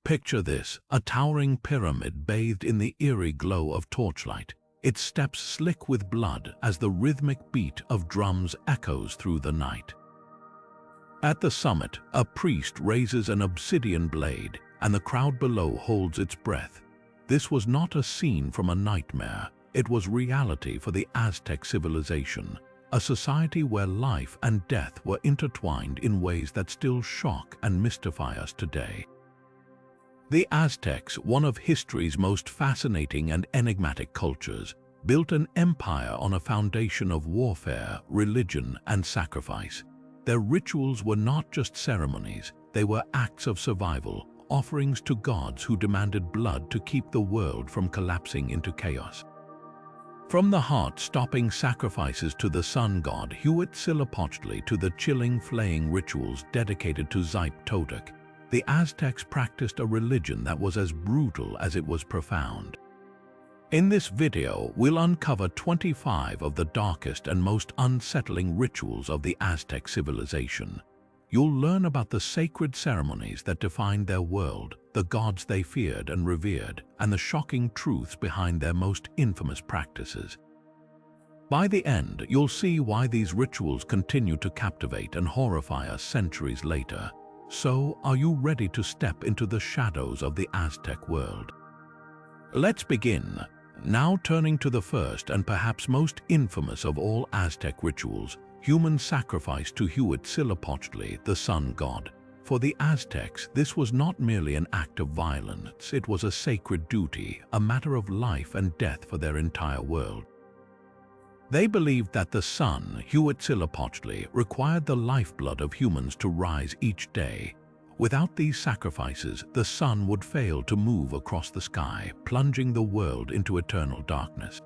Picture this, a towering pyramid bathed in the eerie glow of torchlight, its steps slick with blood as the rhythmic beat of drums echoes through the night. At the summit, a priest raises an obsidian blade, and the crowd below holds its breath. This was not a scene from a nightmare, it was reality for the Aztec civilization, a society where life and death were intertwined in ways that still shock and mystify us today. The Aztecs, one of history's most fascinating and enigmatic cultures, built an empire on a foundation of warfare, religion, and sacrifice. Their rituals were not just ceremonies, they were acts of survival, offerings to gods who demanded blood to keep the world from collapsing into chaos. From the heart-stopping sacrifices to the sun god Huitzilopochtli to the chilling flaying rituals dedicated to Xipe Totec, the Aztecs practiced a religion that was as brutal as it was profound. In this video, we'll uncover 25 of the darkest and most unsettling rituals of the Aztec civilization. You'll learn about the sacred ceremonies that defined their world, the gods they feared and revered, and the shocking truths behind their most infamous practices. By the end, you'll see why these rituals continue to captivate and horrify us centuries later. So, are you ready to step into the shadows of the Aztec world? Let's begin. Now turning to the first and perhaps most infamous of all Aztec rituals, human sacrifice to Huitzilopochtli, the sun god. For the Aztecs, this was not merely an act of violence, it was a sacred duty, a matter of life and death for their entire world. They believed that the sun, Huitzilopochtli, required the lifeblood of humans to rise each day. Without these sacrifices, the sun would fail to move across the sky, plunging the world into eternal darkness.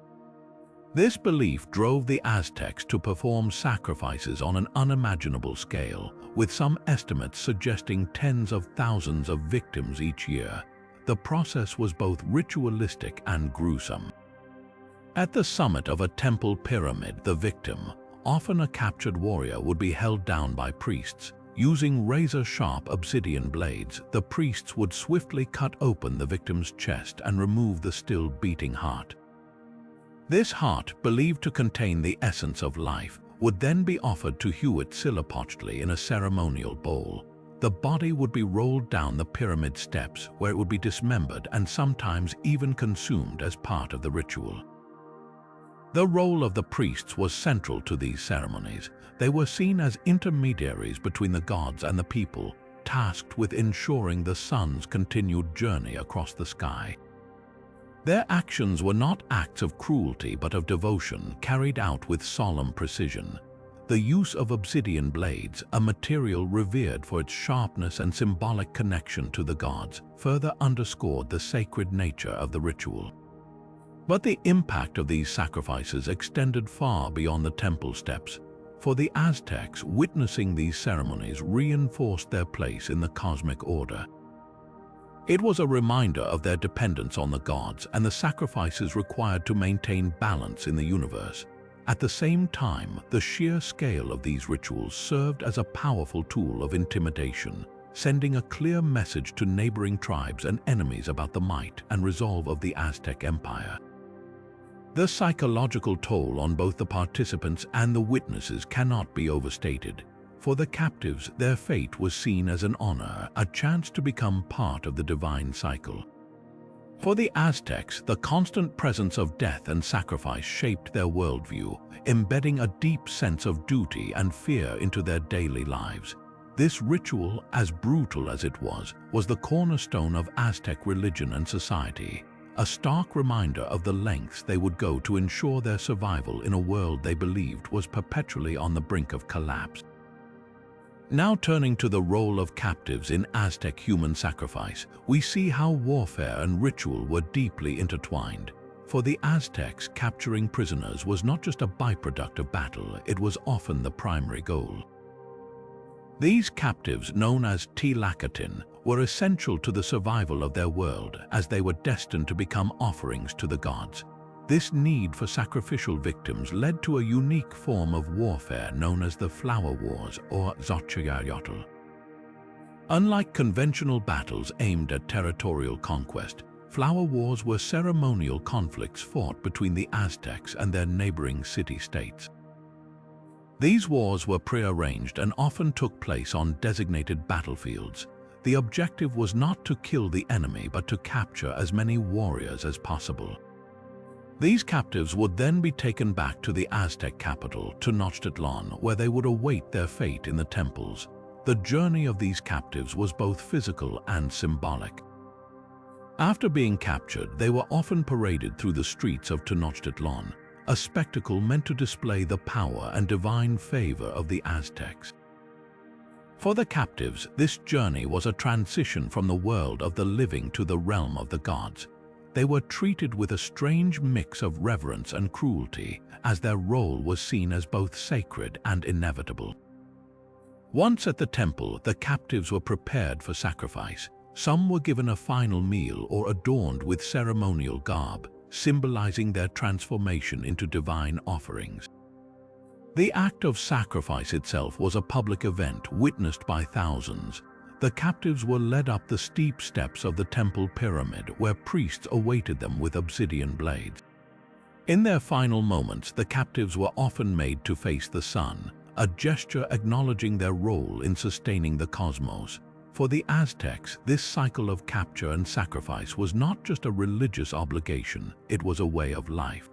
This belief drove the Aztecs to perform sacrifices on an unimaginable scale, with some estimates suggesting tens of thousands of victims each year. The process was both ritualistic and gruesome. At the summit of a temple pyramid, the victim, often a captured warrior, would be held down by priests. Using razor-sharp obsidian blades, the priests would swiftly cut open the victim's chest and remove the still beating heart. This heart, believed to contain the essence of life, would then be offered to Huitzilopochtli in a ceremonial bowl. The body would be rolled down the pyramid steps, where it would be dismembered and sometimes even consumed as part of the ritual. The role of the priests was central to these ceremonies. They were seen as intermediaries between the gods and the people, tasked with ensuring the sun's continued journey across the sky. Their actions were not acts of cruelty but of devotion, carried out with solemn precision. The use of obsidian blades, a material revered for its sharpness and symbolic connection to the gods, further underscored the sacred nature of the ritual. But the impact of these sacrifices extended far beyond the temple steps. For the Aztecs, witnessing these ceremonies reinforced their place in the cosmic order. It was a reminder of their dependence on the gods and the sacrifices required to maintain balance in the universe. At the same time, the sheer scale of these rituals served as a powerful tool of intimidation, sending a clear message to neighboring tribes and enemies about the might and resolve of the Aztec Empire. The psychological toll on both the participants and the witnesses cannot be overstated. For the captives, their fate was seen as an honor, a chance to become part of the divine cycle. For the Aztecs, the constant presence of death and sacrifice shaped their worldview, embedding a deep sense of duty and fear into their daily lives. This ritual, as brutal as it was the cornerstone of Aztec religion and society, a stark reminder of the lengths they would go to ensure their survival in a world they believed was perpetually on the brink of collapse. Now turning to the role of captives in Aztec human sacrifice, we see how warfare and ritual were deeply intertwined. For the Aztecs, capturing prisoners was not just a byproduct of battle, it was often the primary goal. These captives, known as Tlaloc, were essential to the survival of their world as they were destined to become offerings to the gods. This need for sacrificial victims led to a unique form of warfare known as the Flower Wars or Xochitl. Unlike conventional battles aimed at territorial conquest, flower wars were ceremonial conflicts fought between the Aztecs and their neighboring city-states. These wars were prearranged and often took place on designated battlefields. The objective was not to kill the enemy but to capture as many warriors as possible. These captives would then be taken back to the Aztec capital, Tenochtitlan, where they would await their fate in the temples. The journey of these captives was both physical and symbolic. After being captured, they were often paraded through the streets of Tenochtitlan, a spectacle meant to display the power and divine favor of the Aztecs. For the captives, this journey was a transition from the world of the living to the realm of the gods. They were treated with a strange mix of reverence and cruelty, as their role was seen as both sacred and inevitable. Once at the temple, the captives were prepared for sacrifice. Some were given a final meal or adorned with ceremonial garb, symbolizing their transformation into divine offerings. The act of sacrifice itself was a public event witnessed by thousands. The captives were led up the steep steps of the temple pyramid, where priests awaited them with obsidian blades. In their final moments, the captives were often made to face the sun, a gesture acknowledging their role in sustaining the cosmos. For the Aztecs, this cycle of capture and sacrifice was not just a religious obligation, it was a way of life.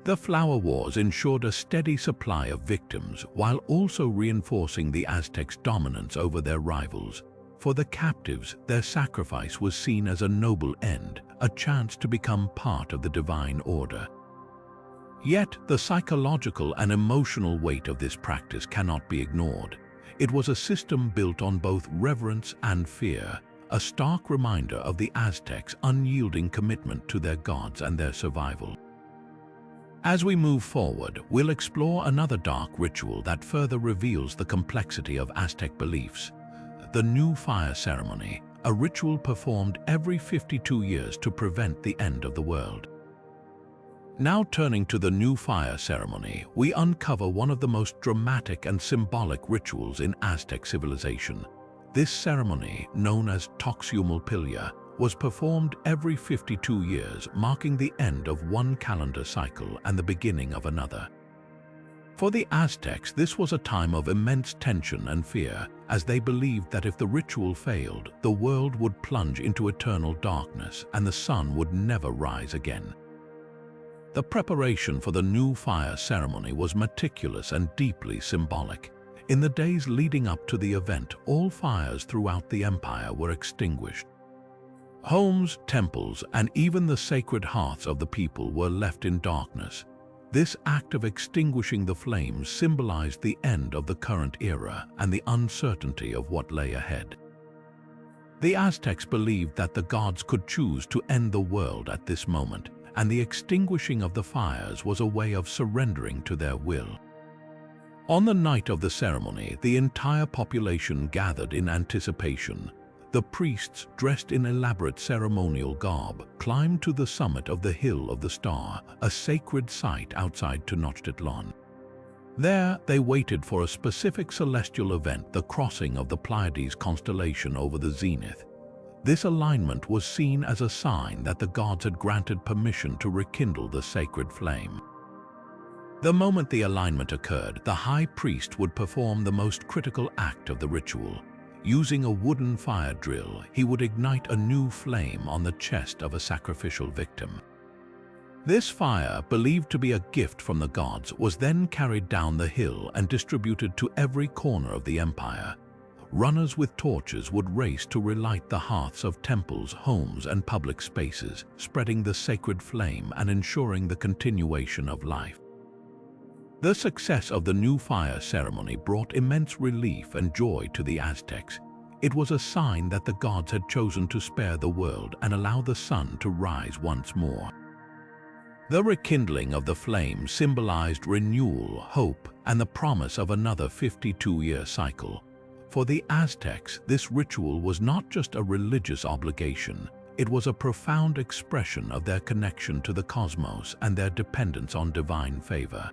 The flower wars ensured a steady supply of victims while also reinforcing the Aztecs' dominance over their rivals. For the captives, their sacrifice was seen as a noble end, a chance to become part of the divine order. Yet, the psychological and emotional weight of this practice cannot be ignored. It was a system built on both reverence and fear, a stark reminder of the Aztecs' unyielding commitment to their gods and their survival. As we move forward, we'll explore another dark ritual that further reveals the complexity of Aztec beliefs: the new fire ceremony, a ritual performed every 52 years to prevent the end of the world. Now turning to the new fire ceremony, we uncover one of the most dramatic and symbolic rituals in Aztec civilization. This ceremony, known as Huitzilopochtli, was performed every 52 years, marking the end of one calendar cycle and the beginning of another. For the Aztecs, this was a time of immense tension and fear, as they believed that if the ritual failed, the world would plunge into eternal darkness and the sun would never rise again. The preparation for the new fire ceremony was meticulous and deeply symbolic. In the days leading up to the event, all fires throughout the empire were extinguished. Homes, temples, and even the sacred hearths of the people were left in darkness. This act of extinguishing the flames symbolized the end of the current era and the uncertainty of what lay ahead. The Aztecs believed that the gods could choose to end the world at this moment, and the extinguishing of the fires was a way of surrendering to their will. On the night of the ceremony, the entire population gathered in anticipation. The priests, dressed in elaborate ceremonial garb, climbed to the summit of the Hill of the Star, a sacred site outside Tenochtitlan. There, they waited for a specific celestial event, the crossing of the Pleiades constellation over the zenith. This alignment was seen as a sign that the gods had granted permission to rekindle the sacred flame. The moment the alignment occurred, the high priest would perform the most critical act of the ritual. Using a wooden fire drill, he would ignite a new flame on the chest of a sacrificial victim. This fire, believed to be a gift from the gods, was then carried down the hill and distributed to every corner of the empire. Runners with torches would race to relight the hearths of temples, homes, and public spaces, spreading the sacred flame and ensuring the continuation of life. The success of the new fire ceremony brought immense relief and joy to the Aztecs. It was a sign that the gods had chosen to spare the world and allow the sun to rise once more. The rekindling of the flame symbolized renewal, hope, and the promise of another 52-year cycle. For the Aztecs, this ritual was not just a religious obligation. It was a profound expression of their connection to the cosmos and their dependence on divine favor.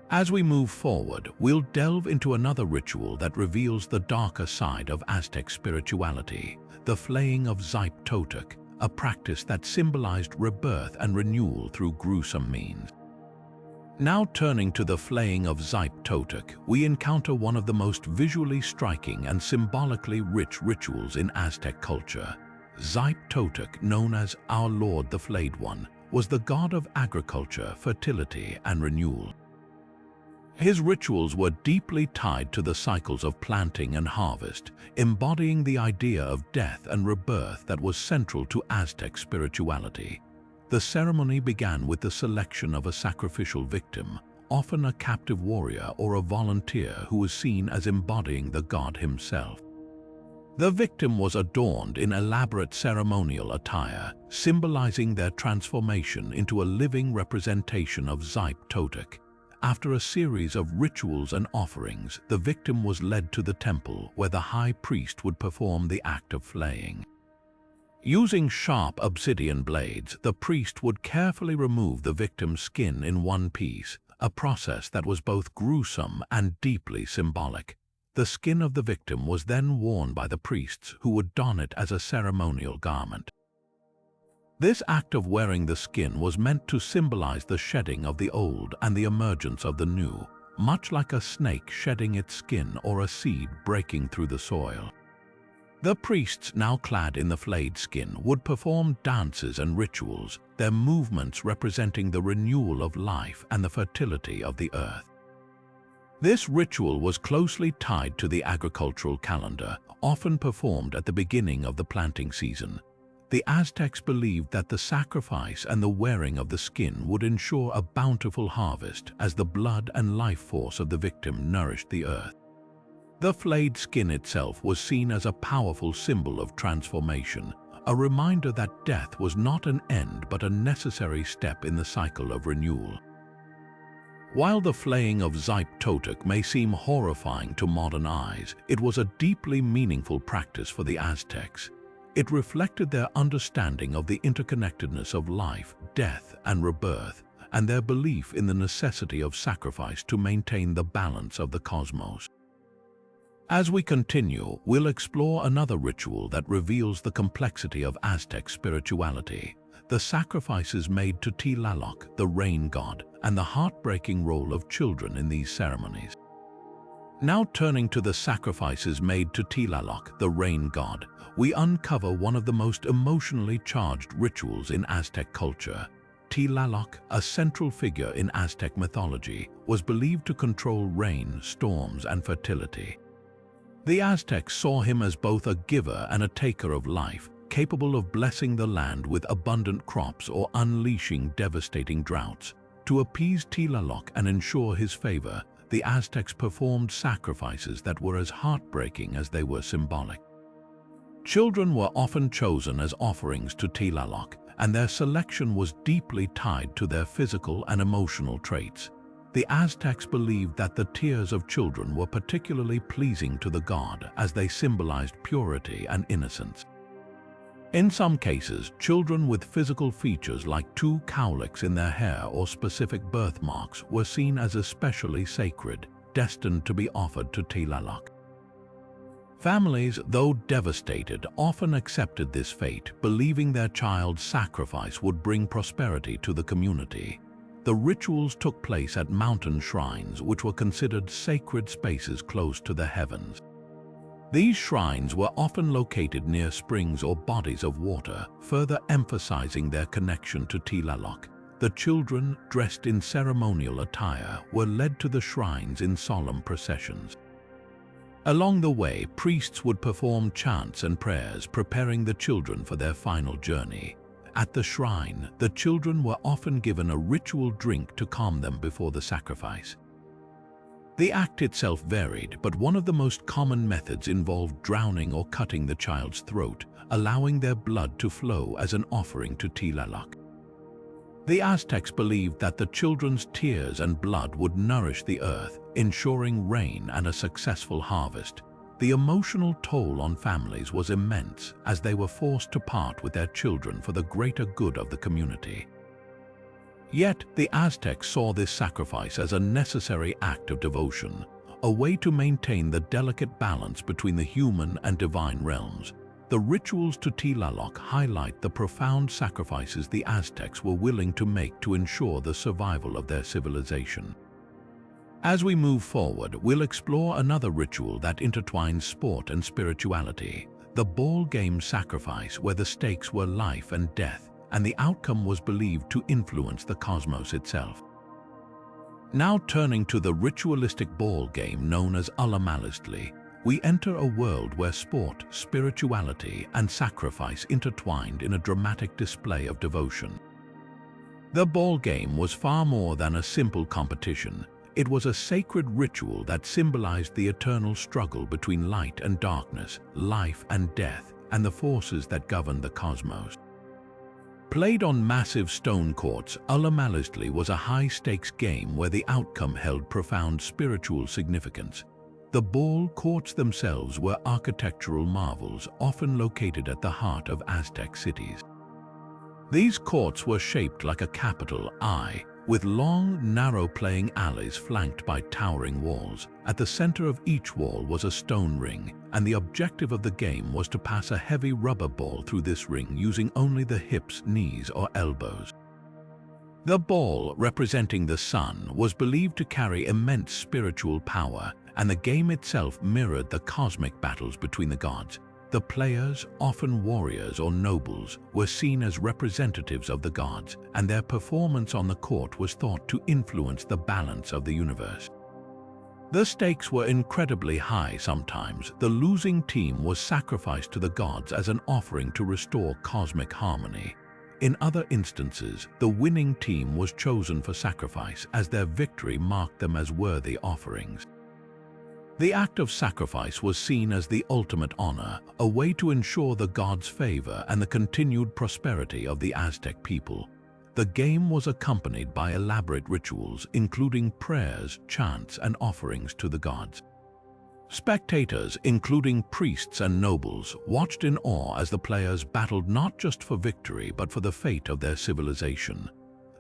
As we move forward, we'll delve into another ritual that reveals the darker side of Aztec spirituality, the Flaying of Xipe Totec, a practice that symbolized rebirth and renewal through gruesome means. Now turning to the Flaying of Xipe Totec, we encounter one of the most visually striking and symbolically rich rituals in Aztec culture. Xipe Totec, known as Our Lord the Flayed One, was the god of agriculture, fertility, and renewal. His rituals were deeply tied to the cycles of planting and harvest, embodying the idea of death and rebirth that was central to Aztec spirituality. The ceremony began with the selection of a sacrificial victim, often a captive warrior or a volunteer who was seen as embodying the god himself. The victim was adorned in elaborate ceremonial attire, symbolizing their transformation into a living representation of Xipe Totec. After a series of rituals and offerings, the victim was led to the temple where the high priest would perform the act of flaying. Using sharp obsidian blades, the priest would carefully remove the victim's skin in one piece, a process that was both gruesome and deeply symbolic. The skin of the victim was then worn by the priests, who would don it as a ceremonial garment. This act of wearing the skin was meant to symbolize the shedding of the old and the emergence of the new, much like a snake shedding its skin or a seed breaking through the soil. The priests, now clad in the flayed skin, would perform dances and rituals, their movements representing the renewal of life and the fertility of the earth. This ritual was closely tied to the agricultural calendar, often performed at the beginning of the planting season. The Aztecs believed that the sacrifice and the wearing of the skin would ensure a bountiful harvest, as the blood and life force of the victim nourished the earth. The flayed skin itself was seen as a powerful symbol of transformation, a reminder that death was not an end but a necessary step in the cycle of renewal. While the Flaying of Xipe Totec may seem horrifying to modern eyes, it was a deeply meaningful practice for the Aztecs. It reflected their understanding of the interconnectedness of life, death, and rebirth, and their belief in the necessity of sacrifice to maintain the balance of the cosmos. As we continue, we'll explore another ritual that reveals the complexity of Aztec spirituality, the sacrifices made to Tlaloc, the rain god, and the heartbreaking role of children in these ceremonies. Now turning to the sacrifices made to Tlaloc, the rain god, we uncover one of the most emotionally charged rituals in Aztec culture. Tlaloc, a central figure in Aztec mythology, was believed to control rain, storms, and fertility. The Aztecs saw him as both a giver and a taker of life, capable of blessing the land with abundant crops or unleashing devastating droughts. To appease Tlaloc and ensure his favor, the Aztecs performed sacrifices that were as heartbreaking as they were symbolic. Children were often chosen as offerings to Tlaloc, and their selection was deeply tied to their physical and emotional traits. The Aztecs believed that the tears of children were particularly pleasing to the god, as they symbolized purity and innocence. In some cases, children with physical features like two cowlicks in their hair or specific birthmarks were seen as especially sacred, destined to be offered to Tlaloc. Families, though devastated, often accepted this fate, believing their child's sacrifice would bring prosperity to the community. The rituals took place at mountain shrines, which were considered sacred spaces close to the heavens. These shrines were often located near springs or bodies of water, further emphasizing their connection to Tlaloc. The children, dressed in ceremonial attire, were led to the shrines in solemn processions. Along the way, priests would perform chants and prayers, preparing the children for their final journey. At the shrine, the children were often given a ritual drink to calm them before the sacrifice. The act itself varied, but one of the most common methods involved drowning or cutting the child's throat, allowing their blood to flow as an offering to Tlaloc. The Aztecs believed that the children's tears and blood would nourish the earth, ensuring rain and a successful harvest. The emotional toll on families was immense, as they were forced to part with their children for the greater good of the community. Yet the Aztecs saw this sacrifice as a necessary act of devotion, a way to maintain the delicate balance between the human and divine realms. The rituals to Tlaloc highlight the profound sacrifices the Aztecs were willing to make to ensure the survival of their civilization. As we move forward, we'll explore another ritual that intertwines sport and spirituality, the ball game sacrifice, where the stakes were life and death, and the outcome was believed to influence the cosmos itself. Now turning to the ritualistic ball game known as Huitzilopochtli, we enter a world where sport, spirituality, and sacrifice intertwined in a dramatic display of devotion. The ball game was far more than a simple competition. It was a sacred ritual that symbolized the eternal struggle between light and darkness, life and death, and the forces that govern the cosmos. Played on massive stone courts, Huitzilopochtli was a high-stakes game where the outcome held profound spiritual significance. The ball courts themselves were architectural marvels, often located at the heart of Aztec cities. These courts were shaped like a capital I, with long, narrow playing alleys flanked by towering walls. At the center of each wall was a stone ring, and the objective of the game was to pass a heavy rubber ball through this ring using only the hips, knees, or elbows. The ball, representing the sun, was believed to carry immense spiritual power, and the game itself mirrored the cosmic battles between the gods. The players, often warriors or nobles, were seen as representatives of the gods, and their performance on the court was thought to influence the balance of the universe. The stakes were incredibly high sometimes. The losing team was sacrificed to the gods as an offering to restore cosmic harmony. In other instances, the winning team was chosen for sacrifice as their victory marked them as worthy offerings. The act of sacrifice was seen as the ultimate honor, a way to ensure the gods' favor and the continued prosperity of the Aztec people. The game was accompanied by elaborate rituals, including prayers, chants, and offerings to the gods. Spectators, including priests and nobles, watched in awe as the players battled not just for victory but for the fate of their civilization.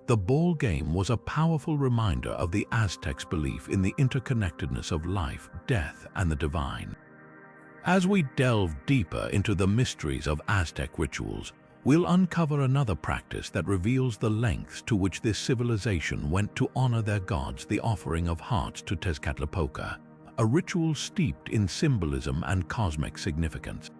The ball game was a powerful reminder of the Aztecs' belief in the interconnectedness of life, death, and the divine. As we delve deeper into the mysteries of Aztec rituals, we'll uncover another practice that reveals the lengths to which this civilization went to honor their gods, the offering of hearts to Tezcatlipoca, a ritual steeped in symbolism and cosmic significance.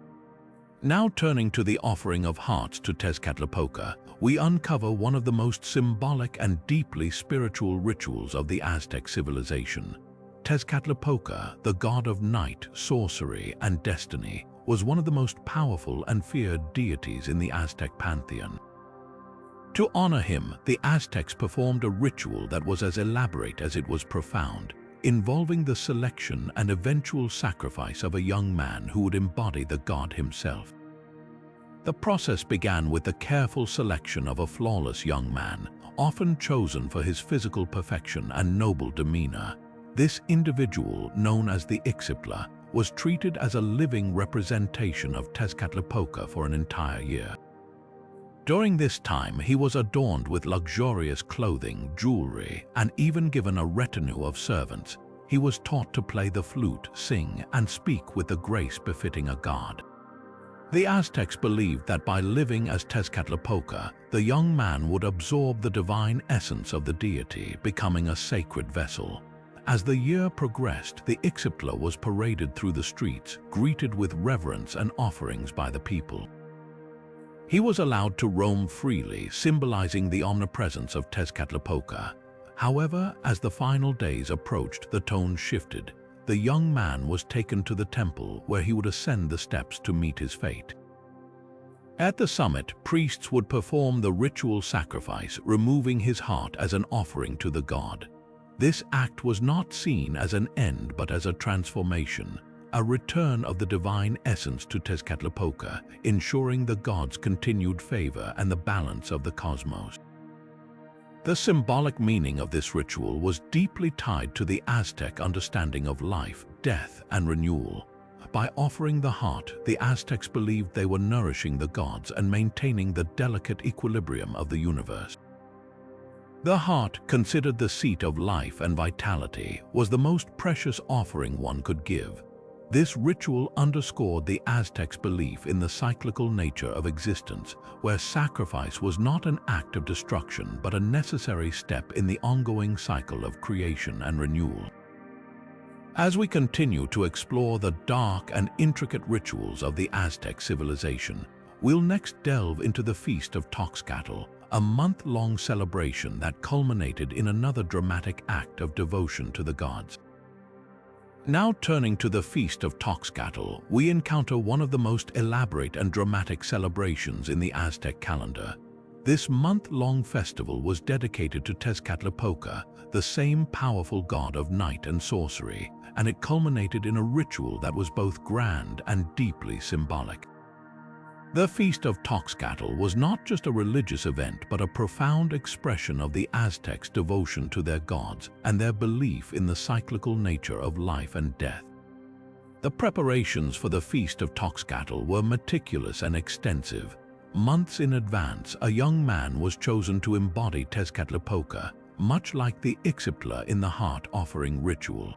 Now turning to the offering of hearts to Tezcatlipoca, we uncover one of the most symbolic and deeply spiritual rituals of the Aztec civilization. Tezcatlipoca, the god of night, sorcery, and destiny, was one of the most powerful and feared deities in the Aztec pantheon. To honor him, the Aztecs performed a ritual that was as elaborate as it was profound, involving the selection and eventual sacrifice of a young man who would embody the god himself. The process began with the careful selection of a flawless young man, often chosen for his physical perfection and noble demeanor. This individual, known as the Ixipla, was treated as a living representation of Tezcatlipoca for an entire year. During this time, he was adorned with luxurious clothing, jewelry, and even given a retinue of servants. He was taught to play the flute, sing, and speak with the grace befitting a god. The Aztecs believed that by living as Tezcatlipoca, the young man would absorb the divine essence of the deity, becoming a sacred vessel. As the year progressed, the Ixipla was paraded through the streets, greeted with reverence and offerings by the people. He was allowed to roam freely, symbolizing the omnipresence of Tezcatlipoca. However, as the final days approached, the tone shifted. The young man was taken to the temple, where he would ascend the steps to meet his fate. At the summit, priests would perform the ritual sacrifice, removing his heart as an offering to the god. This act was not seen as an end but as a transformation, a return of the divine essence to Tezcatlipoca, ensuring the god's continued favor and the balance of the cosmos. The symbolic meaning of this ritual was deeply tied to the Aztec understanding of life, death, and renewal. By offering the heart, the Aztecs believed they were nourishing the gods and maintaining the delicate equilibrium of the universe. The heart, considered the seat of life and vitality, was the most precious offering one could give. This ritual underscored the Aztecs' belief in the cyclical nature of existence, where sacrifice was not an act of destruction but a necessary step in the ongoing cycle of creation and renewal. As we continue to explore the dark and intricate rituals of the Aztec civilization, we'll next delve into the Feast of Toxcatl, a month-long celebration that culminated in another dramatic act of devotion to the gods. Now turning to the Feast of Toxcatl, we encounter one of the most elaborate and dramatic celebrations in the Aztec calendar. This month-long festival was dedicated to Tezcatlipoca, the same powerful god of night and sorcery, and it culminated in a ritual that was both grand and deeply symbolic. The Feast of Toxcatl was not just a religious event but a profound expression of the Aztecs' devotion to their gods and their belief in the cyclical nature of life and death. The preparations for the Feast of Toxcatl were meticulous and extensive. Months in advance, a young man was chosen to embody Tezcatlipoca, much like the Ixiptla in the heart offering ritual.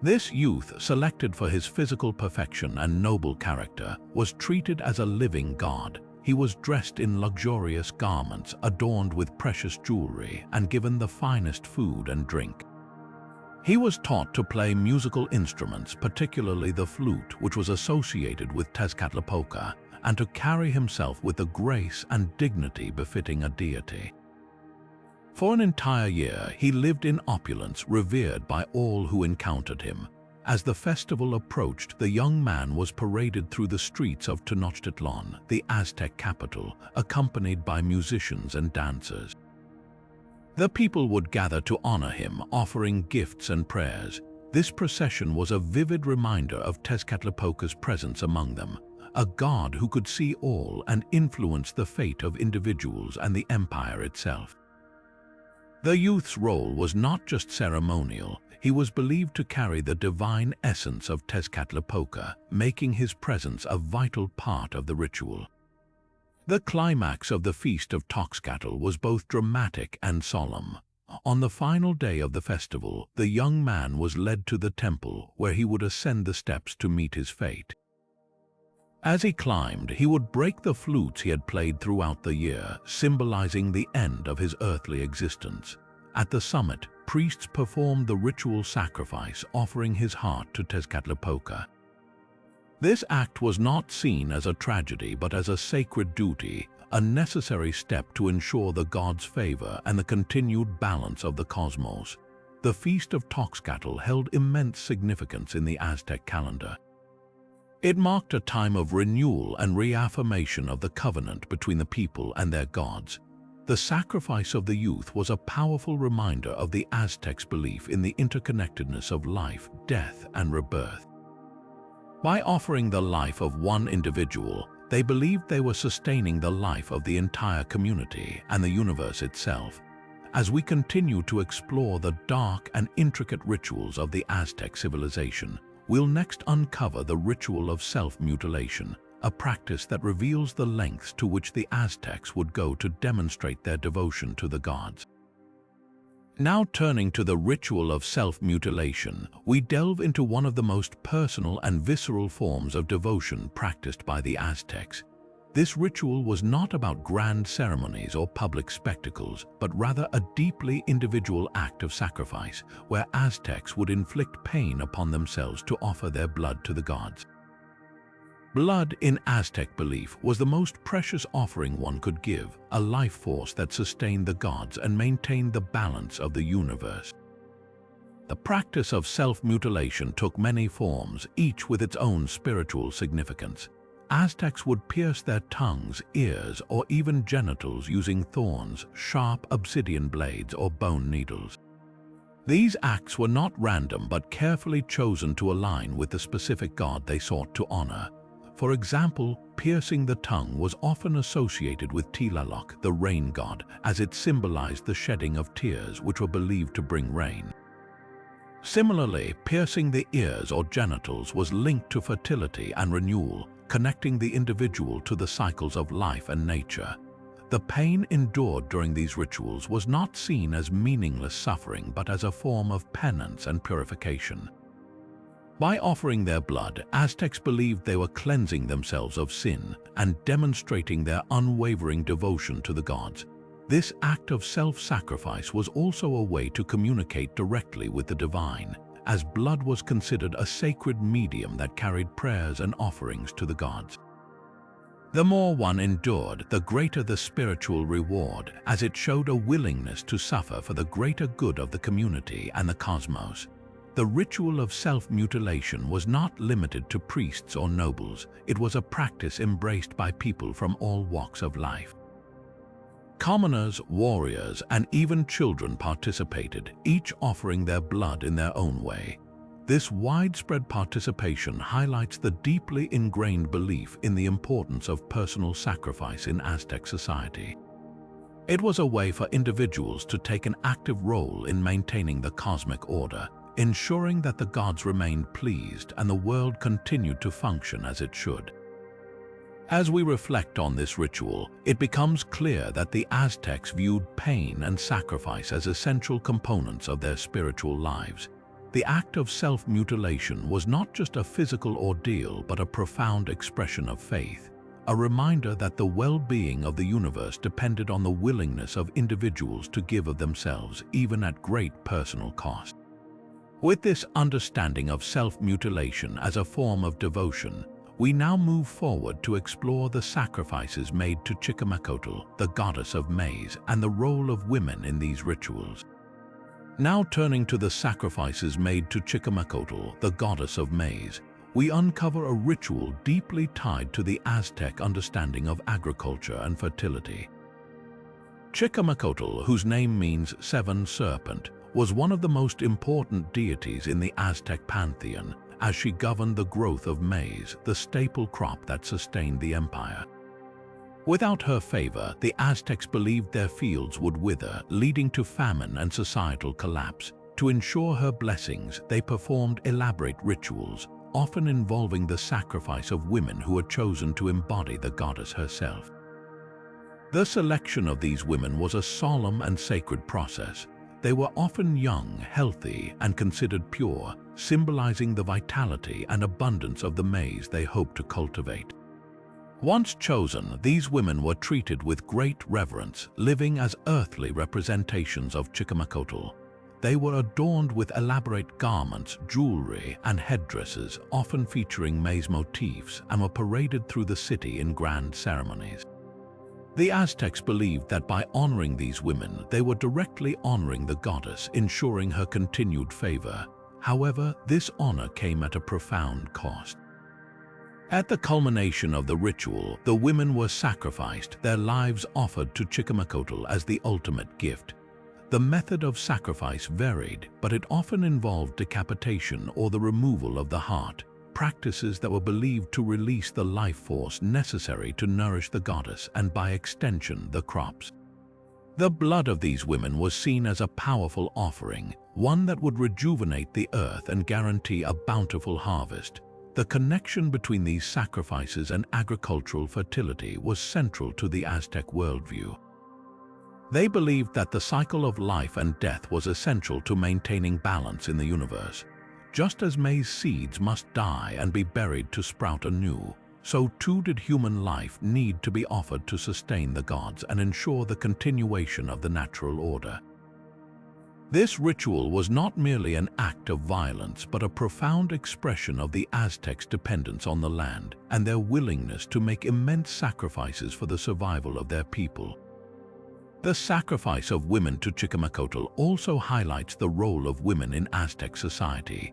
This youth, selected for his physical perfection and noble character, was treated as a living god. He was dressed in luxurious garments, adorned with precious jewelry, and given the finest food and drink. He was taught to play musical instruments, particularly the flute, which was associated with Tezcatlipoca, and to carry himself with the grace and dignity befitting a deity. For an entire year, he lived in opulence, revered by all who encountered him. As the festival approached, the young man was paraded through the streets of Tenochtitlan, the Aztec capital, accompanied by musicians and dancers. The people would gather to honor him, offering gifts and prayers. This procession was a vivid reminder of Tezcatlipoca's presence among them, a god who could see all and influence the fate of individuals and the empire itself. The youth's role was not just ceremonial. He was believed to carry the divine essence of Tezcatlipoca, making his presence a vital part of the ritual. The climax of the Feast of Toxcatl was both dramatic and solemn. On the final day of the festival, the young man was led to the temple, where he would ascend the steps to meet his fate. As he climbed, he would break the flutes he had played throughout the year, symbolizing the end of his earthly existence. At the summit, priests performed the ritual sacrifice, offering his heart to Tezcatlipoca. This act was not seen as a tragedy but as a sacred duty, a necessary step to ensure the god's favor and the continued balance of the cosmos. The Feast of Toxcatl held immense significance in the Aztec calendar. It marked a time of renewal and reaffirmation of the covenant between the people and their gods. The sacrifice of the youth was a powerful reminder of the Aztecs' belief in the interconnectedness of life, death, and rebirth. By offering the life of one individual, they believed they were sustaining the life of the entire community and the universe itself. As we continue to explore the dark and intricate rituals of the Aztec civilization, we'll next uncover the ritual of self-mutilation, a practice that reveals the lengths to which the Aztecs would go to demonstrate their devotion to the gods. Now turning to the ritual of self-mutilation, we delve into one of the most personal and visceral forms of devotion practiced by the Aztecs. This ritual was not about grand ceremonies or public spectacles, but rather a deeply individual act of sacrifice, where Aztecs would inflict pain upon themselves to offer their blood to the gods. Blood, in Aztec belief, was the most precious offering one could give, a life force that sustained the gods and maintained the balance of the universe. The practice of self-mutilation took many forms, each with its own spiritual significance. Aztecs would pierce their tongues, ears, or even genitals using thorns, sharp obsidian blades, or bone needles. These acts were not random but carefully chosen to align with the specific god they sought to honor. For example, piercing the tongue was often associated with Tlaloc, the rain god, as it symbolized the shedding of tears which were believed to bring rain. Similarly, piercing the ears or genitals was linked to fertility and renewal, connecting the individual to the cycles of life and nature. The pain endured during these rituals was not seen as meaningless suffering but as a form of penance and purification. By offering their blood, Aztecs believed they were cleansing themselves of sin and demonstrating their unwavering devotion to the gods. This act of self-sacrifice was also a way to communicate directly with the divine, as blood was considered a sacred medium that carried prayers and offerings to the gods. The more one endured, the greater the spiritual reward, as it showed a willingness to suffer for the greater good of the community and the cosmos. The ritual of self-mutilation was not limited to priests or nobles. It was a practice embraced by people from all walks of life. Commoners, warriors, and even children participated, each offering their blood in their own way. This widespread participation highlights the deeply ingrained belief in the importance of personal sacrifice in Aztec society. It was a way for individuals to take an active role in maintaining the cosmic order, ensuring that the gods remained pleased and the world continued to function as it should. As we reflect on this ritual, it becomes clear that the Aztecs viewed pain and sacrifice as essential components of their spiritual lives. The act of self-mutilation was not just a physical ordeal but a profound expression of faith, a reminder that the well-being of the universe depended on the willingness of individuals to give of themselves, even at great personal cost. With this understanding of self-mutilation as a form of devotion, we now move forward to explore the sacrifices made to Chichimequotl, the goddess of maize, and the role of women in these rituals. Now turning to the sacrifices made to Chichimequotl, the goddess of maize, we uncover a ritual deeply tied to the Aztec understanding of agriculture and fertility. Chichimequotl, whose name means seven serpent, was one of the most important deities in the Aztec pantheon, as she governed the growth of maize, the staple crop that sustained the empire. Without her favor, the Aztecs believed their fields would wither, leading to famine and societal collapse. To ensure her blessings, they performed elaborate rituals, often involving the sacrifice of women who were chosen to embody the goddess herself. The selection of these women was a solemn and sacred process. They were often young, healthy, and considered pure, symbolizing the vitality and abundance of the maize they hoped to cultivate. Once chosen, these women were treated with great reverence, living as earthly representations of Chichimequotl. They were adorned with elaborate garments, jewelry, and headdresses, often featuring maize motifs, and were paraded through the city in grand ceremonies. The Aztecs believed that by honoring these women, they were directly honoring the goddess, ensuring her continued favor. However, this honor came at a profound cost. At the culmination of the ritual, the women were sacrificed, their lives offered to Chichimequotl as the ultimate gift. The method of sacrifice varied, but it often involved decapitation or the removal of the heart, practices that were believed to release the life force necessary to nourish the goddess and, by extension, the crops. The blood of these women was seen as a powerful offering, one that would rejuvenate the earth and guarantee a bountiful harvest. The connection between these sacrifices and agricultural fertility was central to the Aztec worldview. They believed that the cycle of life and death was essential to maintaining balance in the universe. Just as maize seeds must die and be buried to sprout anew, so too did human life need to be offered to sustain the gods and ensure the continuation of the natural order. This ritual was not merely an act of violence, but a profound expression of the Aztecs' dependence on the land and their willingness to make immense sacrifices for the survival of their people. The sacrifice of women to Chichimequotl also highlights the role of women in Aztec society.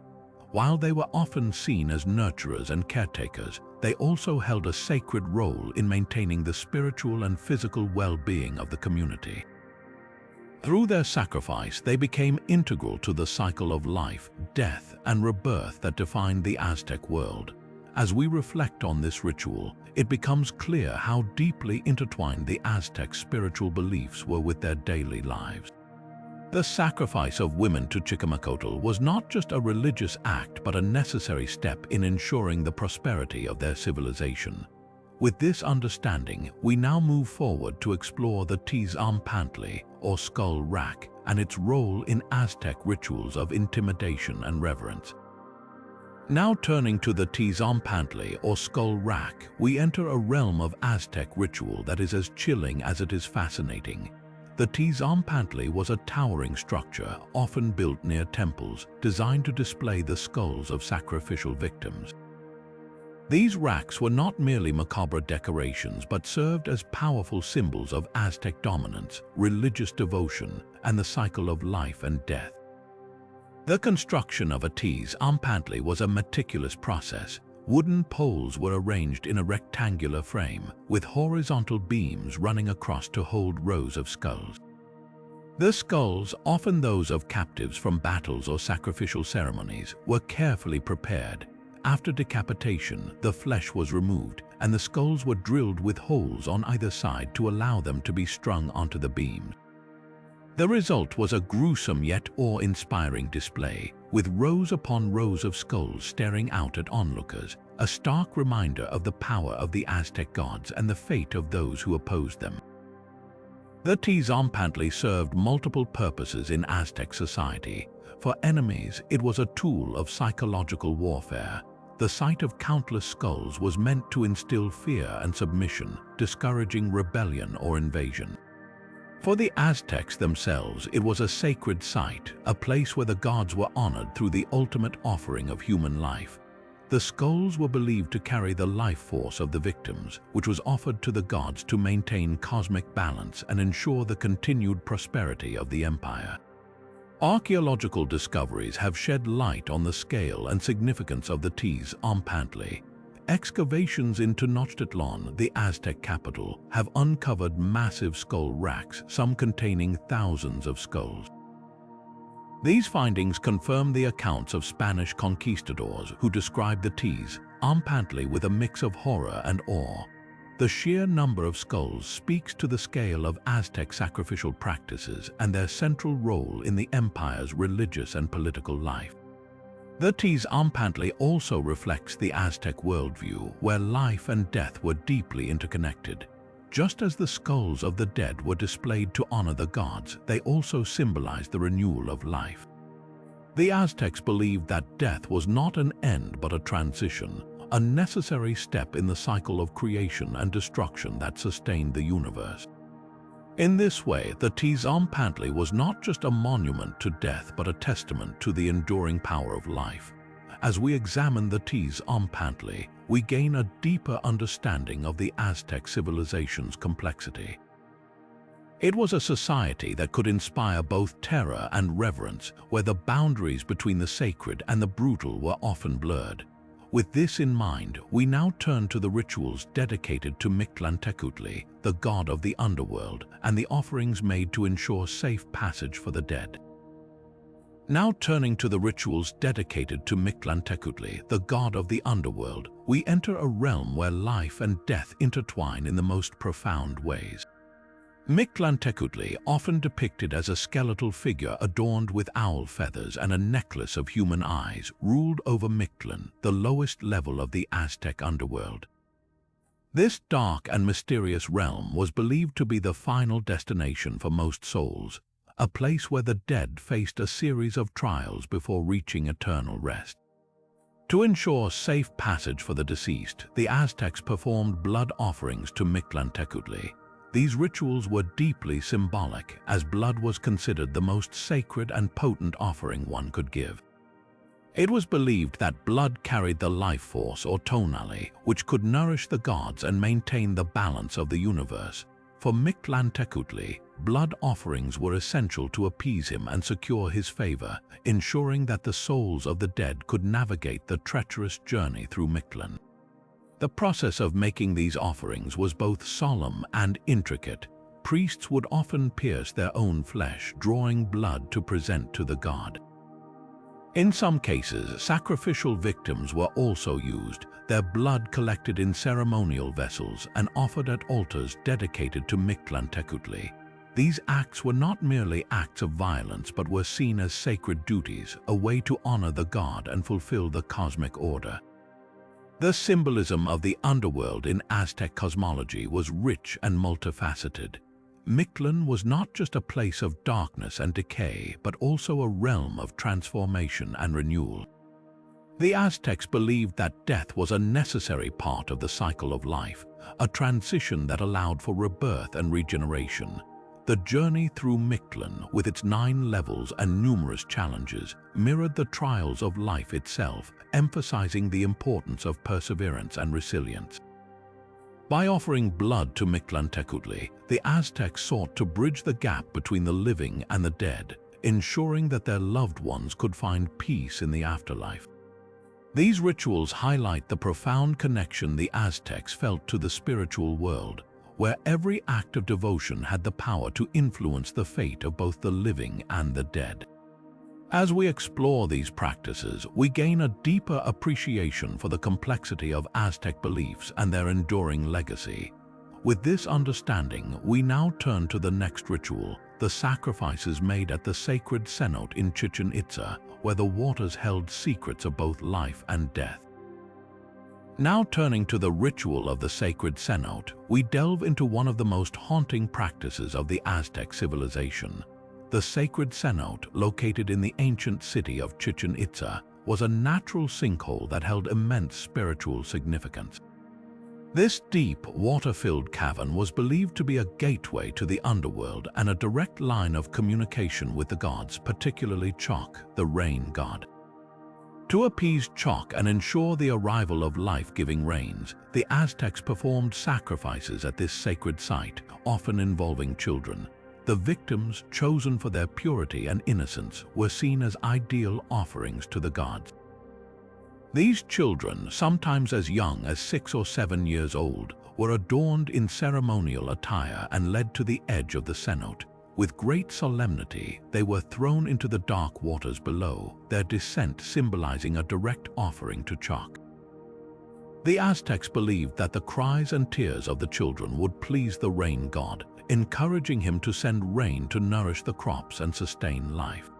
While they were often seen as nurturers and caretakers, they also held a sacred role in maintaining the spiritual and physical well-being of the community. Through their sacrifice, they became integral to the cycle of life, death, and rebirth that defined the Aztec world. As we reflect on this ritual, it becomes clear how deeply intertwined the Aztec spiritual beliefs were with their daily lives. The sacrifice of women to Chichimequotl was not just a religious act but a necessary step in ensuring the prosperity of their civilization. With this understanding, we now move forward to explore the Tezonpantli, or skull rack, and its role in Aztec rituals of intimidation and reverence. Now turning to the Tezonpantli, or skull rack, we enter a realm of Aztec ritual that is as chilling as it is fascinating. The Tezonpantli was a towering structure, often built near temples, designed to display the skulls of sacrificial victims. These racks were not merely macabre decorations, but served as powerful symbols of Aztec dominance, religious devotion, and the cycle of life and death. The construction of a Tezonpantli was a meticulous process. Wooden poles were arranged in a rectangular frame, with horizontal beams running across to hold rows of skulls. The skulls, often those of captives from battles or sacrificial ceremonies, were carefully prepared. After decapitation, the flesh was removed, and the skulls were drilled with holes on either side to allow them to be strung onto the beams. The result was a gruesome yet awe-inspiring display, with rows upon rows of skulls staring out at onlookers, a stark reminder of the power of the Aztec gods and the fate of those who opposed them. The Tezonpantli served multiple purposes in Aztec society. For enemies, it was a tool of psychological warfare. The sight of countless skulls was meant to instill fear and submission, discouraging rebellion or invasion. For the Aztecs themselves, it was a sacred site, a place where the gods were honored through the ultimate offering of human life. The skulls were believed to carry the life force of the victims, which was offered to the gods to maintain cosmic balance and ensure the continued prosperity of the empire. Archaeological discoveries have shed light on the scale and significance of the Tezonpantli. Excavations in Tenochtitlan, the Aztec capital, have uncovered massive skull racks, some containing thousands of skulls. These findings confirm the accounts of Spanish conquistadors who described the Tezonpantli with a mix of horror and awe. The sheer number of skulls speaks to the scale of Aztec sacrificial practices and their central role in the empire's religious and political life. The Tezonpantli also reflects the Aztec worldview, where life and death were deeply interconnected. Just as the skulls of the dead were displayed to honor the gods, they also symbolized the renewal of life. The Aztecs believed that death was not an end but a transition, a necessary step in the cycle of creation and destruction that sustained the universe. In this way, the Tezonpantli was not just a monument to death but a testament to the enduring power of life. As we examine the Tezonpantli, we gain a deeper understanding of the Aztec civilization's complexity. It was a society that could inspire both terror and reverence, where the boundaries between the sacred and the brutal were often blurred. With this in mind, we now turn to the rituals dedicated to Mictlantecutli, the god of the underworld, and the offerings made to ensure safe passage for the dead. Now turning to the rituals dedicated to Mictlantecutli, the god of the underworld, we enter a realm where life and death intertwine in the most profound ways. Mictlantecutli, often depicted as a skeletal figure adorned with owl feathers and a necklace of human eyes, ruled over Mictlan, the lowest level of the Aztec underworld. This dark and mysterious realm was believed to be the final destination for most souls, a place where the dead faced a series of trials before reaching eternal rest. To ensure safe passage for the deceased, the Aztecs performed blood offerings to Mictlantecutli. These rituals were deeply symbolic, as blood was considered the most sacred and potent offering one could give. It was believed that blood carried the life force, or tonali, which could nourish the gods and maintain the balance of the universe. For Mictlantecutli, blood offerings were essential to appease him and secure his favor, ensuring that the souls of the dead could navigate the treacherous journey through Mictlan. The process of making these offerings was both solemn and intricate. Priests would often pierce their own flesh, drawing blood to present to the god. In some cases, sacrificial victims were also used, their blood collected in ceremonial vessels and offered at altars dedicated to Mictlantecutli. These acts were not merely acts of violence but were seen as sacred duties, a way to honor the god and fulfill the cosmic order. The symbolism of the underworld in Aztec cosmology was rich and multifaceted. Mictlan was not just a place of darkness and decay, but also a realm of transformation and renewal. The Aztecs believed that death was a necessary part of the cycle of life, a transition that allowed for rebirth and regeneration. The journey through Mictlan, with its 9 levels and numerous challenges, mirrored the trials of life itself, emphasizing the importance of perseverance and resilience. By offering blood to Mictlantecutli, the Aztecs sought to bridge the gap between the living and the dead, ensuring that their loved ones could find peace in the afterlife. These rituals highlight the profound connection the Aztecs felt to the spiritual world, where every act of devotion had the power to influence the fate of both the living and the dead. As we explore these practices, we gain a deeper appreciation for the complexity of Aztec beliefs and their enduring legacy. With this understanding, we now turn to the next ritual, the sacrifices made at the sacred cenote in Chichen Itza, where the waters held secrets of both life and death. Now turning to the ritual of the sacred cenote, we delve into one of the most haunting practices of the Aztec civilization. The sacred cenote, located in the ancient city of Chichen Itza, was a natural sinkhole that held immense spiritual significance. This deep, water-filled cavern was believed to be a gateway to the underworld and a direct line of communication with the gods, particularly Choc, the rain god. To appease Choc and ensure the arrival of life-giving rains, the Aztecs performed sacrifices at this sacred site, often involving children. The victims, chosen for their purity and innocence, were seen as ideal offerings to the gods. These children, sometimes as young as 6 or 7 years old, were adorned in ceremonial attire and led to the edge of the cenote. With great solemnity, they were thrown into the dark waters below, their descent symbolizing a direct offering to Choc. The Aztecs believed that the cries and tears of the children would please the rain god, encouraging him to send rain to nourish the crops and sustain life.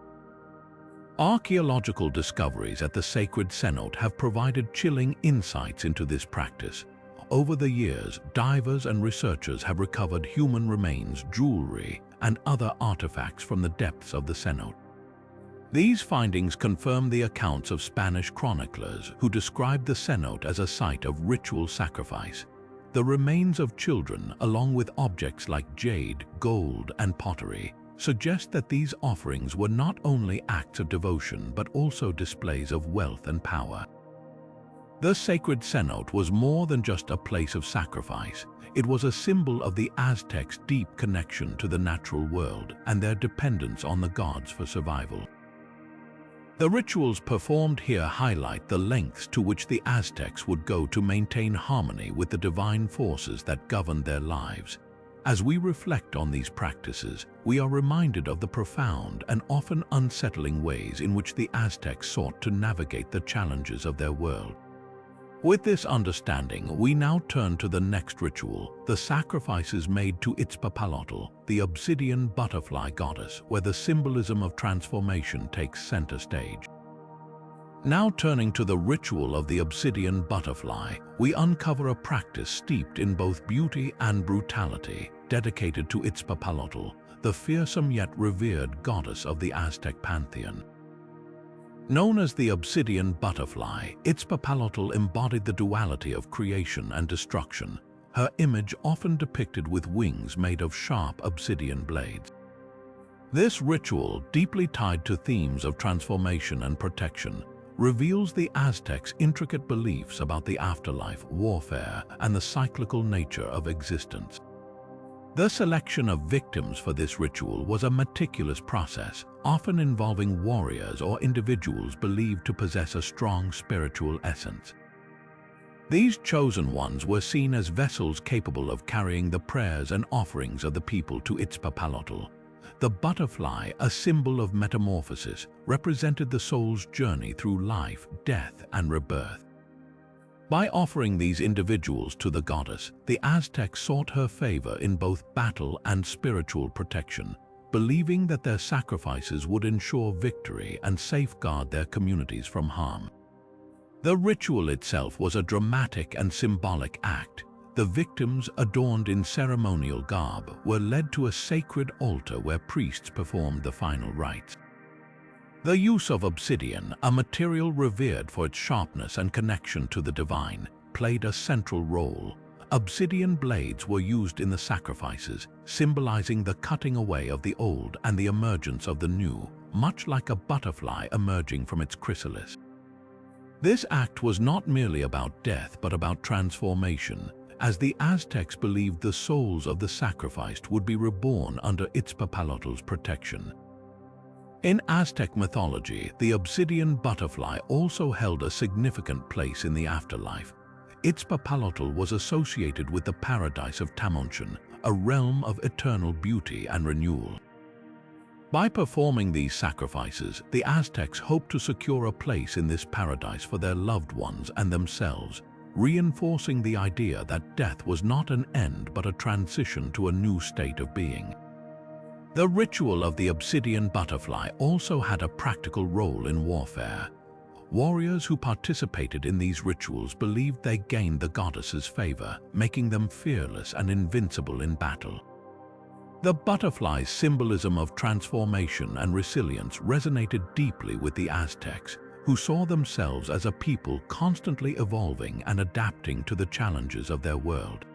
Archaeological discoveries at the sacred cenote have provided chilling insights into this practice. Over the years, divers and researchers have recovered human remains, jewelry, and other artifacts from the depths of the cenote. These findings confirm the accounts of Spanish chroniclers who described the cenote as a site of ritual sacrifice. The remains of children, along with objects like jade, gold, and pottery, suggest that these offerings were not only acts of devotion but also displays of wealth and power. The sacred cenote was more than just a place of sacrifice. It was a symbol of the Aztecs' deep connection to the natural world and their dependence on the gods for survival. The rituals performed here highlight the lengths to which the Aztecs would go to maintain harmony with the divine forces that governed their lives. As we reflect on these practices, we are reminded of the profound and often unsettling ways in which the Aztecs sought to navigate the challenges of their world. With this understanding, we now turn to the next ritual, the sacrifices made to Huitzilopochtli, the obsidian butterfly goddess, where the symbolism of transformation takes center stage. Now turning to the ritual of the obsidian butterfly, we uncover a practice steeped in both beauty and brutality, dedicated to Huitzilopochtli, the fearsome yet revered goddess of the Aztec pantheon. Known as the obsidian butterfly, Huitzilopochtli embodied the duality of creation and destruction, her image often depicted with wings made of sharp obsidian blades. This ritual, deeply tied to themes of transformation and protection, reveals the Aztecs' intricate beliefs about the afterlife, warfare, and the cyclical nature of existence. The selection of victims for this ritual was a meticulous process, often involving warriors or individuals believed to possess a strong spiritual essence. These chosen ones were seen as vessels capable of carrying the prayers and offerings of the people to Huitzilopochtli. The butterfly, a symbol of metamorphosis, represented the soul's journey through life, death, and rebirth. By offering these individuals to the goddess, the Aztecs sought her favor in both battle and spiritual protection, believing that their sacrifices would ensure victory and safeguard their communities from harm. The ritual itself was a dramatic and symbolic act. The victims, adorned in ceremonial garb, were led to a sacred altar where priests performed the final rites. The use of obsidian, a material revered for its sharpness and connection to the divine, played a central role. Obsidian blades were used in the sacrifices, symbolizing the cutting away of the old and the emergence of the new, much like a butterfly emerging from its chrysalis. This act was not merely about death but about transformation, as the Aztecs believed the souls of the sacrificed would be reborn under Huitzilopochtli's protection. In Aztec mythology, the obsidian butterfly also held a significant place in the afterlife. Huitzilopochtli was associated with the paradise of Tamonchen, a realm of eternal beauty and renewal. By performing these sacrifices, the Aztecs hoped to secure a place in this paradise for their loved ones and themselves, reinforcing the idea that death was not an end but a transition to a new state of being. The ritual of the obsidian butterfly also had a practical role in warfare. Warriors who participated in these rituals believed they gained the goddess's favor, making them fearless and invincible in battle. The butterfly's symbolism of transformation and resilience resonated deeply with the Aztecs, who saw themselves as a people constantly evolving and adapting to the challenges of their world.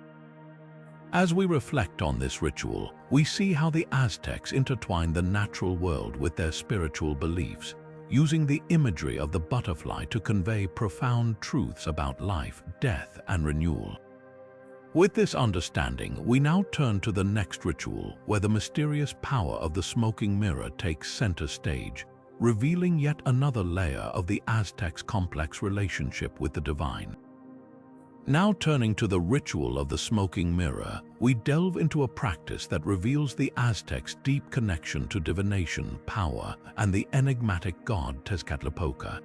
As we reflect on this ritual, we see how the Aztecs intertwined the natural world with their spiritual beliefs, using the imagery of the butterfly to convey profound truths about life, death, and renewal. With this understanding, we now turn to the next ritual, where the mysterious power of the smoking mirror takes center stage, revealing yet another layer of the Aztecs' complex relationship with the divine. Now turning to the ritual of the smoking mirror, we delve into a practice that reveals the Aztecs' deep connection to divination, power, and the enigmatic god Tezcatlipoca.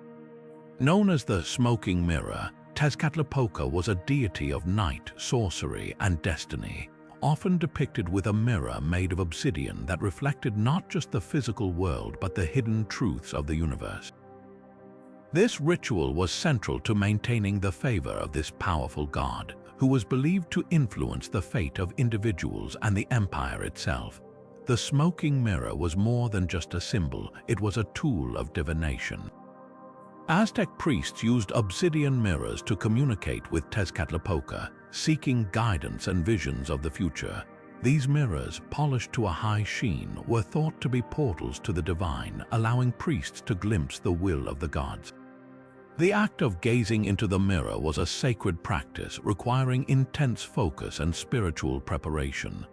Known as the smoking mirror, Tezcatlipoca was a deity of night, sorcery, and destiny, often depicted with a mirror made of obsidian that reflected not just the physical world but the hidden truths of the universe. This ritual was central to maintaining the favor of this powerful god, who was believed to influence the fate of individuals and the empire itself. The smoking mirror was more than just a symbol, it was a tool of divination. Aztec priests used obsidian mirrors to communicate with Tezcatlipoca, seeking guidance and visions of the future. These mirrors, polished to a high sheen, were thought to be portals to the divine, allowing priests to glimpse the will of the gods. The act of gazing into the mirror was a sacred practice requiring intense focus and spiritual preparation.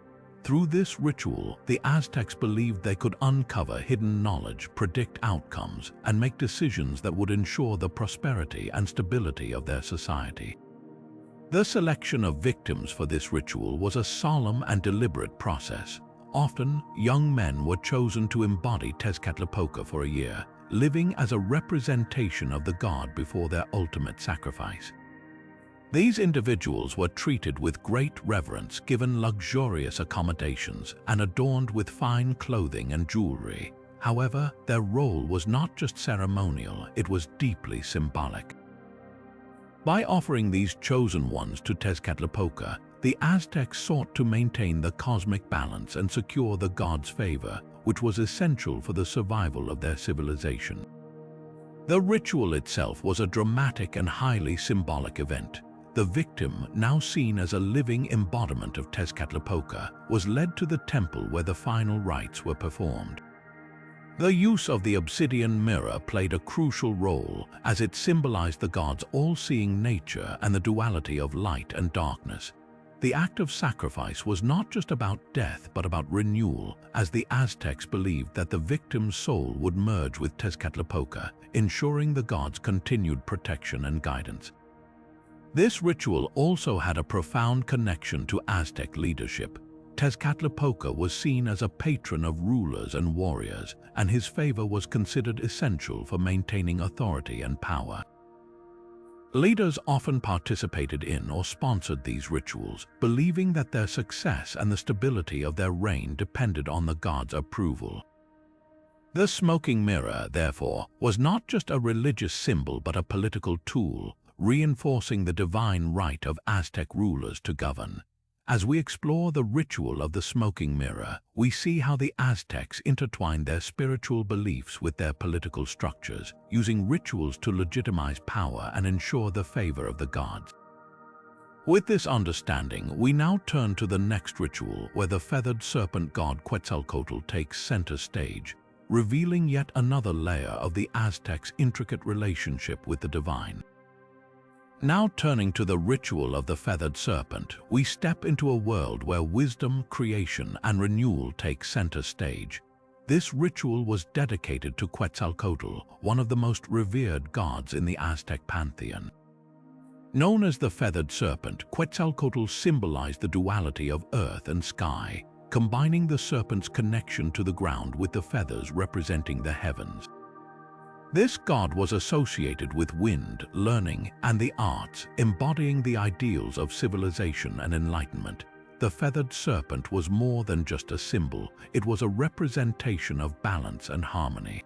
Through this ritual, the Aztecs believed they could uncover hidden knowledge, predict outcomes, and make decisions that would ensure the prosperity and stability of their society. The selection of victims for this ritual was a solemn and deliberate process. Often, young men were chosen to embody Tezcatlipoca for a year, living as a representation of the god before their ultimate sacrifice. These individuals were treated with great reverence, given luxurious accommodations, and adorned with fine clothing and jewelry. However, their role was not just ceremonial, it was deeply symbolic. By offering these chosen ones to Tezcatlipoca, the Aztecs sought to maintain the cosmic balance and secure the god's favor, which was essential for the survival of their civilization. The ritual itself was a dramatic and highly symbolic event. The victim, now seen as a living embodiment of Tezcatlipoca, was led to the temple where the final rites were performed. The use of the obsidian mirror played a crucial role, as it symbolized the god's all-seeing nature and the duality of light and darkness. The act of sacrifice was not just about death but about renewal, as the Aztecs believed that the victim's soul would merge with Tezcatlipoca, ensuring the god's continued protection and guidance. This ritual also had a profound connection to Aztec leadership. Tezcatlipoca was seen as a patron of rulers and warriors, and his favor was considered essential for maintaining authority and power. Leaders often participated in or sponsored these rituals, believing that their success and the stability of their reign depended on the god's approval. The smoking mirror, therefore, was not just a religious symbol but a political tool, reinforcing the divine right of Aztec rulers to govern. As we explore the ritual of the smoking mirror, we see how the Aztecs intertwined their spiritual beliefs with their political structures, using rituals to legitimize power and ensure the favor of the gods. With this understanding, we now turn to the next ritual, where the feathered serpent god Quetzalcoatl takes center stage, revealing yet another layer of the Aztecs' intricate relationship with the divine. Now turning to the ritual of the feathered serpent, we step into a world where wisdom, creation, and renewal take center stage. This ritual was dedicated to Quetzalcoatl, one of the most revered gods in the Aztec pantheon. Known as the feathered serpent, Quetzalcoatl symbolized the duality of earth and sky, combining the serpent's connection to the ground with the feathers representing the heavens. This god was associated with wind, learning, and the arts, embodying the ideals of civilization and enlightenment. The feathered serpent was more than just a symbol, it was a representation of balance and harmony.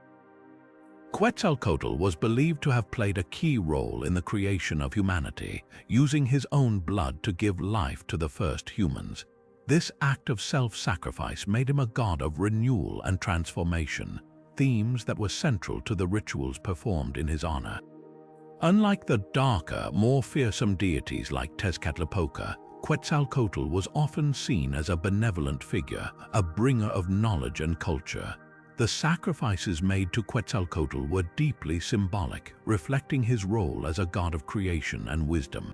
Quetzalcoatl was believed to have played a key role in the creation of humanity, using his own blood to give life to the first humans. This act of self-sacrifice made him a god of renewal and transformation, themes that were central to the rituals performed in his honor. Unlike the darker, more fearsome deities like Tezcatlipoca, Quetzalcoatl was often seen as a benevolent figure, a bringer of knowledge and culture. The sacrifices made to Quetzalcoatl were deeply symbolic, reflecting his role as a god of creation and wisdom.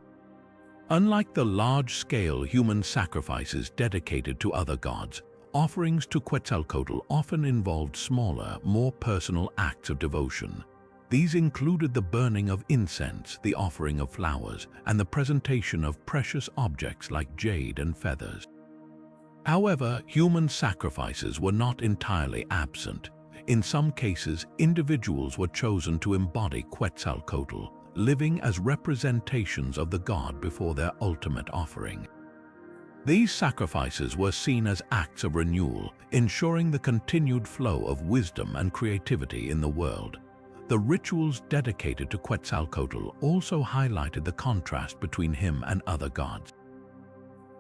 Unlike the large-scale human sacrifices dedicated to other gods, offerings to Quetzalcoatl often involved smaller, more personal acts of devotion. These included the burning of incense, the offering of flowers, and the presentation of precious objects like jade and feathers. However, human sacrifices were not entirely absent. In some cases, individuals were chosen to embody Quetzalcoatl, living as representations of the god before their ultimate offering. These sacrifices were seen as acts of renewal, ensuring the continued flow of wisdom and creativity in the world. The rituals dedicated to Quetzalcoatl also highlighted the contrast between him and other gods.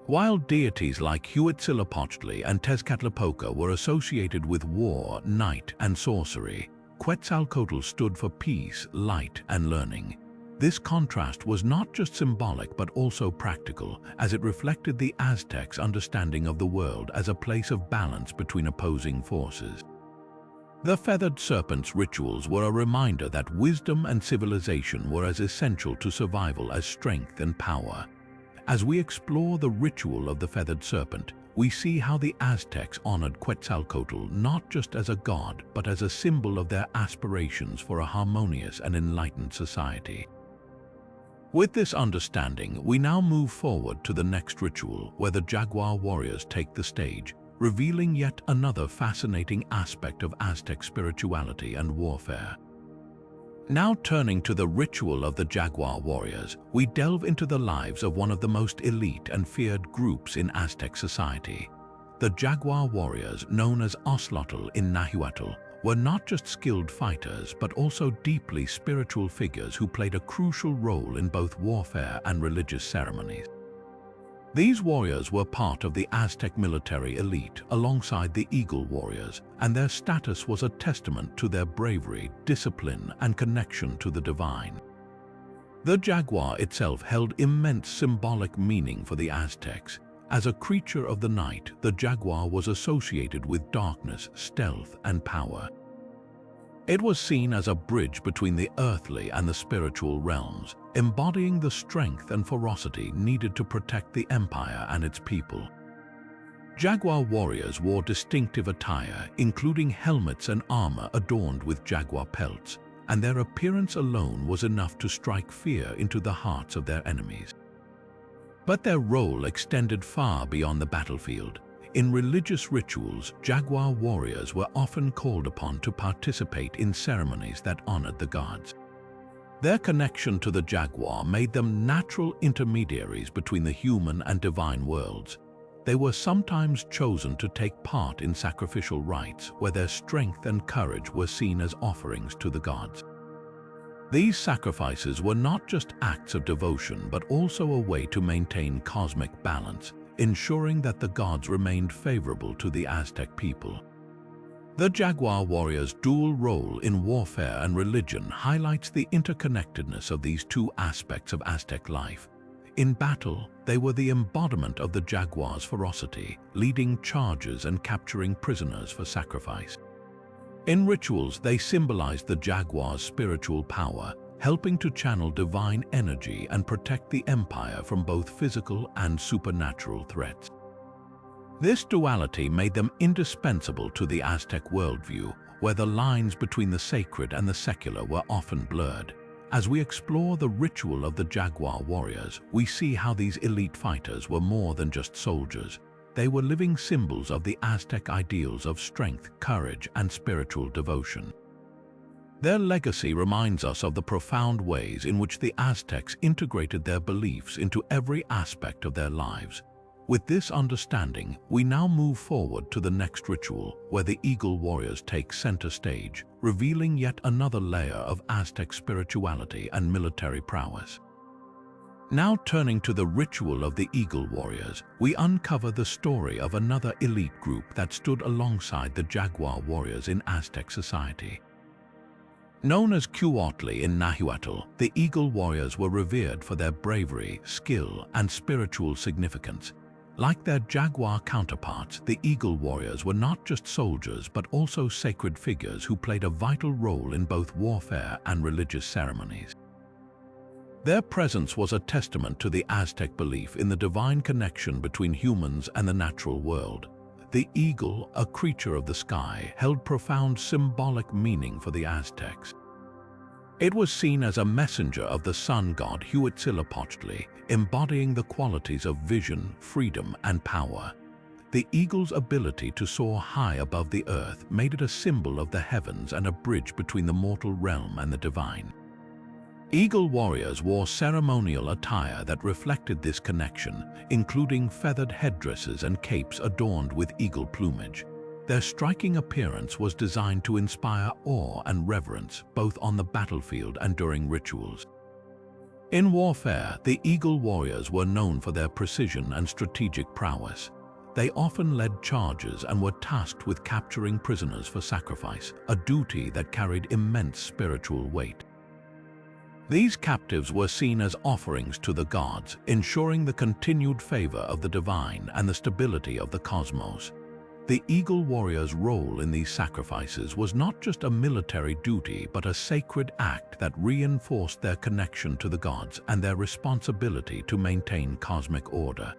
While deities like Huitzilopochtli and Tezcatlipoca were associated with war, night, and sorcery, Quetzalcoatl stood for peace, light, and learning. This contrast was not just symbolic but also practical, as it reflected the Aztecs' understanding of the world as a place of balance between opposing forces. The feathered serpent's rituals were a reminder that wisdom and civilization were as essential to survival as strength and power. As we explore the ritual of the feathered serpent, we see how the Aztecs honored Quetzalcoatl not just as a god but as a symbol of their aspirations for a harmonious and enlightened society. With this understanding, we now move forward to the next ritual, where the jaguar warriors take the stage, revealing yet another fascinating aspect of Aztec spirituality and warfare. Now turning to the ritual of the jaguar warriors, we delve into the lives of one of the most elite and feared groups in Aztec society. The jaguar warriors, known as Oslotl in Nahuatl, were not just skilled fighters but also deeply spiritual figures who played a crucial role in both warfare and religious ceremonies. These warriors were part of the Aztec military elite alongside the Eagle warriors, and their status was a testament to their bravery, discipline, and connection to the divine. The jaguar itself held immense symbolic meaning for the Aztecs. As a creature of the night, the jaguar was associated with darkness, stealth, and power. It was seen as a bridge between the earthly and the spiritual realms, embodying the strength and ferocity needed to protect the empire and its people. Jaguar warriors wore distinctive attire, including helmets and armor adorned with jaguar pelts, and their appearance alone was enough to strike fear into the hearts of their enemies. But their role extended far beyond the battlefield. In religious rituals, jaguar warriors were often called upon to participate in ceremonies that honored the gods. Their connection to the jaguar made them natural intermediaries between the human and divine worlds. They were sometimes chosen to take part in sacrificial rites where their strength and courage were seen as offerings to the gods. These sacrifices were not just acts of devotion but also a way to maintain cosmic balance, ensuring that the gods remained favorable to the Aztec people. The Jaguar warrior's dual role in warfare and religion highlights the interconnectedness of these two aspects of Aztec life. In battle, they were the embodiment of the jaguar's ferocity, leading charges and capturing prisoners for sacrifice. In rituals, they symbolized the jaguar's spiritual power, helping to channel divine energy and protect the empire from both physical and supernatural threats. This duality made them indispensable to the Aztec worldview, where the lines between the sacred and the secular were often blurred. As we explore the ritual of the Jaguar warriors, we see how these elite fighters were more than just soldiers. They were living symbols of the Aztec ideals of strength, courage, and spiritual devotion. Their legacy reminds us of the profound ways in which the Aztecs integrated their beliefs into every aspect of their lives. With this understanding, we now move forward to the next ritual, where the Eagle warriors take center stage, revealing yet another layer of Aztec spirituality and military prowess. Now turning to the ritual of the Eagle warriors, we uncover the story of another elite group that stood alongside the Jaguar warriors in Aztec society. Known as Huitzilopochtli in Nahuatl, the Eagle warriors were revered for their bravery, skill, and spiritual significance. Like their Jaguar counterparts, the Eagle warriors were not just soldiers but also sacred figures who played a vital role in both warfare and religious ceremonies. Their presence was a testament to the Aztec belief in the divine connection between humans and the natural world. The eagle, a creature of the sky, held profound symbolic meaning for the Aztecs. It was seen as a messenger of the sun god Huitzilopochtli, embodying the qualities of vision, freedom, and power. The eagle's ability to soar high above the earth made it a symbol of the heavens and a bridge between the mortal realm and the divine. Eagle warriors wore ceremonial attire that reflected this connection, including feathered headdresses and capes adorned with eagle plumage. Their striking appearance was designed to inspire awe and reverence, both on the battlefield and during rituals. In warfare, the Eagle warriors were known for their precision and strategic prowess. They often led charges and were tasked with capturing prisoners for sacrifice, a duty that carried immense spiritual weight. These captives were seen as offerings to the gods, ensuring the continued favor of the divine and the stability of the cosmos. The Eagle warriors' role in these sacrifices was not just a military duty but a sacred act that reinforced their connection to the gods and their responsibility to maintain cosmic order.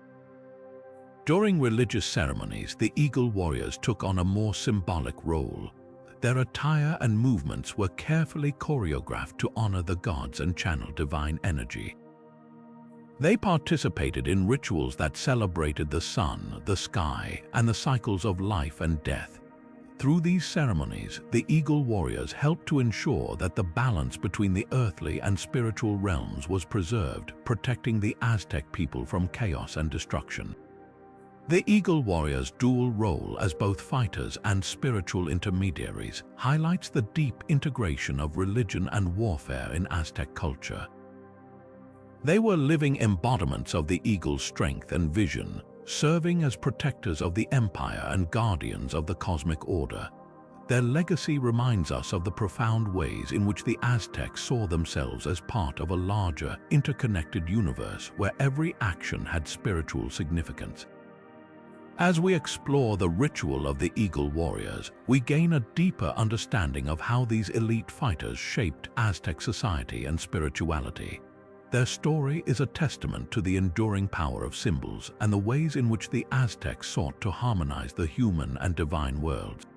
During religious ceremonies, the Eagle warriors took on a more symbolic role. Their attire and movements were carefully choreographed to honor the gods and channel divine energy. They participated in rituals that celebrated the sun, the sky, and the cycles of life and death. Through these ceremonies, the Eagle warriors helped to ensure that the balance between the earthly and spiritual realms was preserved, protecting the Aztec people from chaos and destruction. The Eagle warriors' dual role as both fighters and spiritual intermediaries highlights the deep integration of religion and warfare in Aztec culture. They were living embodiments of the eagle's strength and vision, serving as protectors of the empire and guardians of the cosmic order. Their legacy reminds us of the profound ways in which the Aztecs saw themselves as part of a larger, interconnected universe where every action had spiritual significance. As we explore the ritual of the Eagle warriors, we gain a deeper understanding of how these elite fighters shaped Aztec society and spirituality. Their story is a testament to the enduring power of symbols and the ways in which the Aztecs sought to harmonize the human and divine worlds.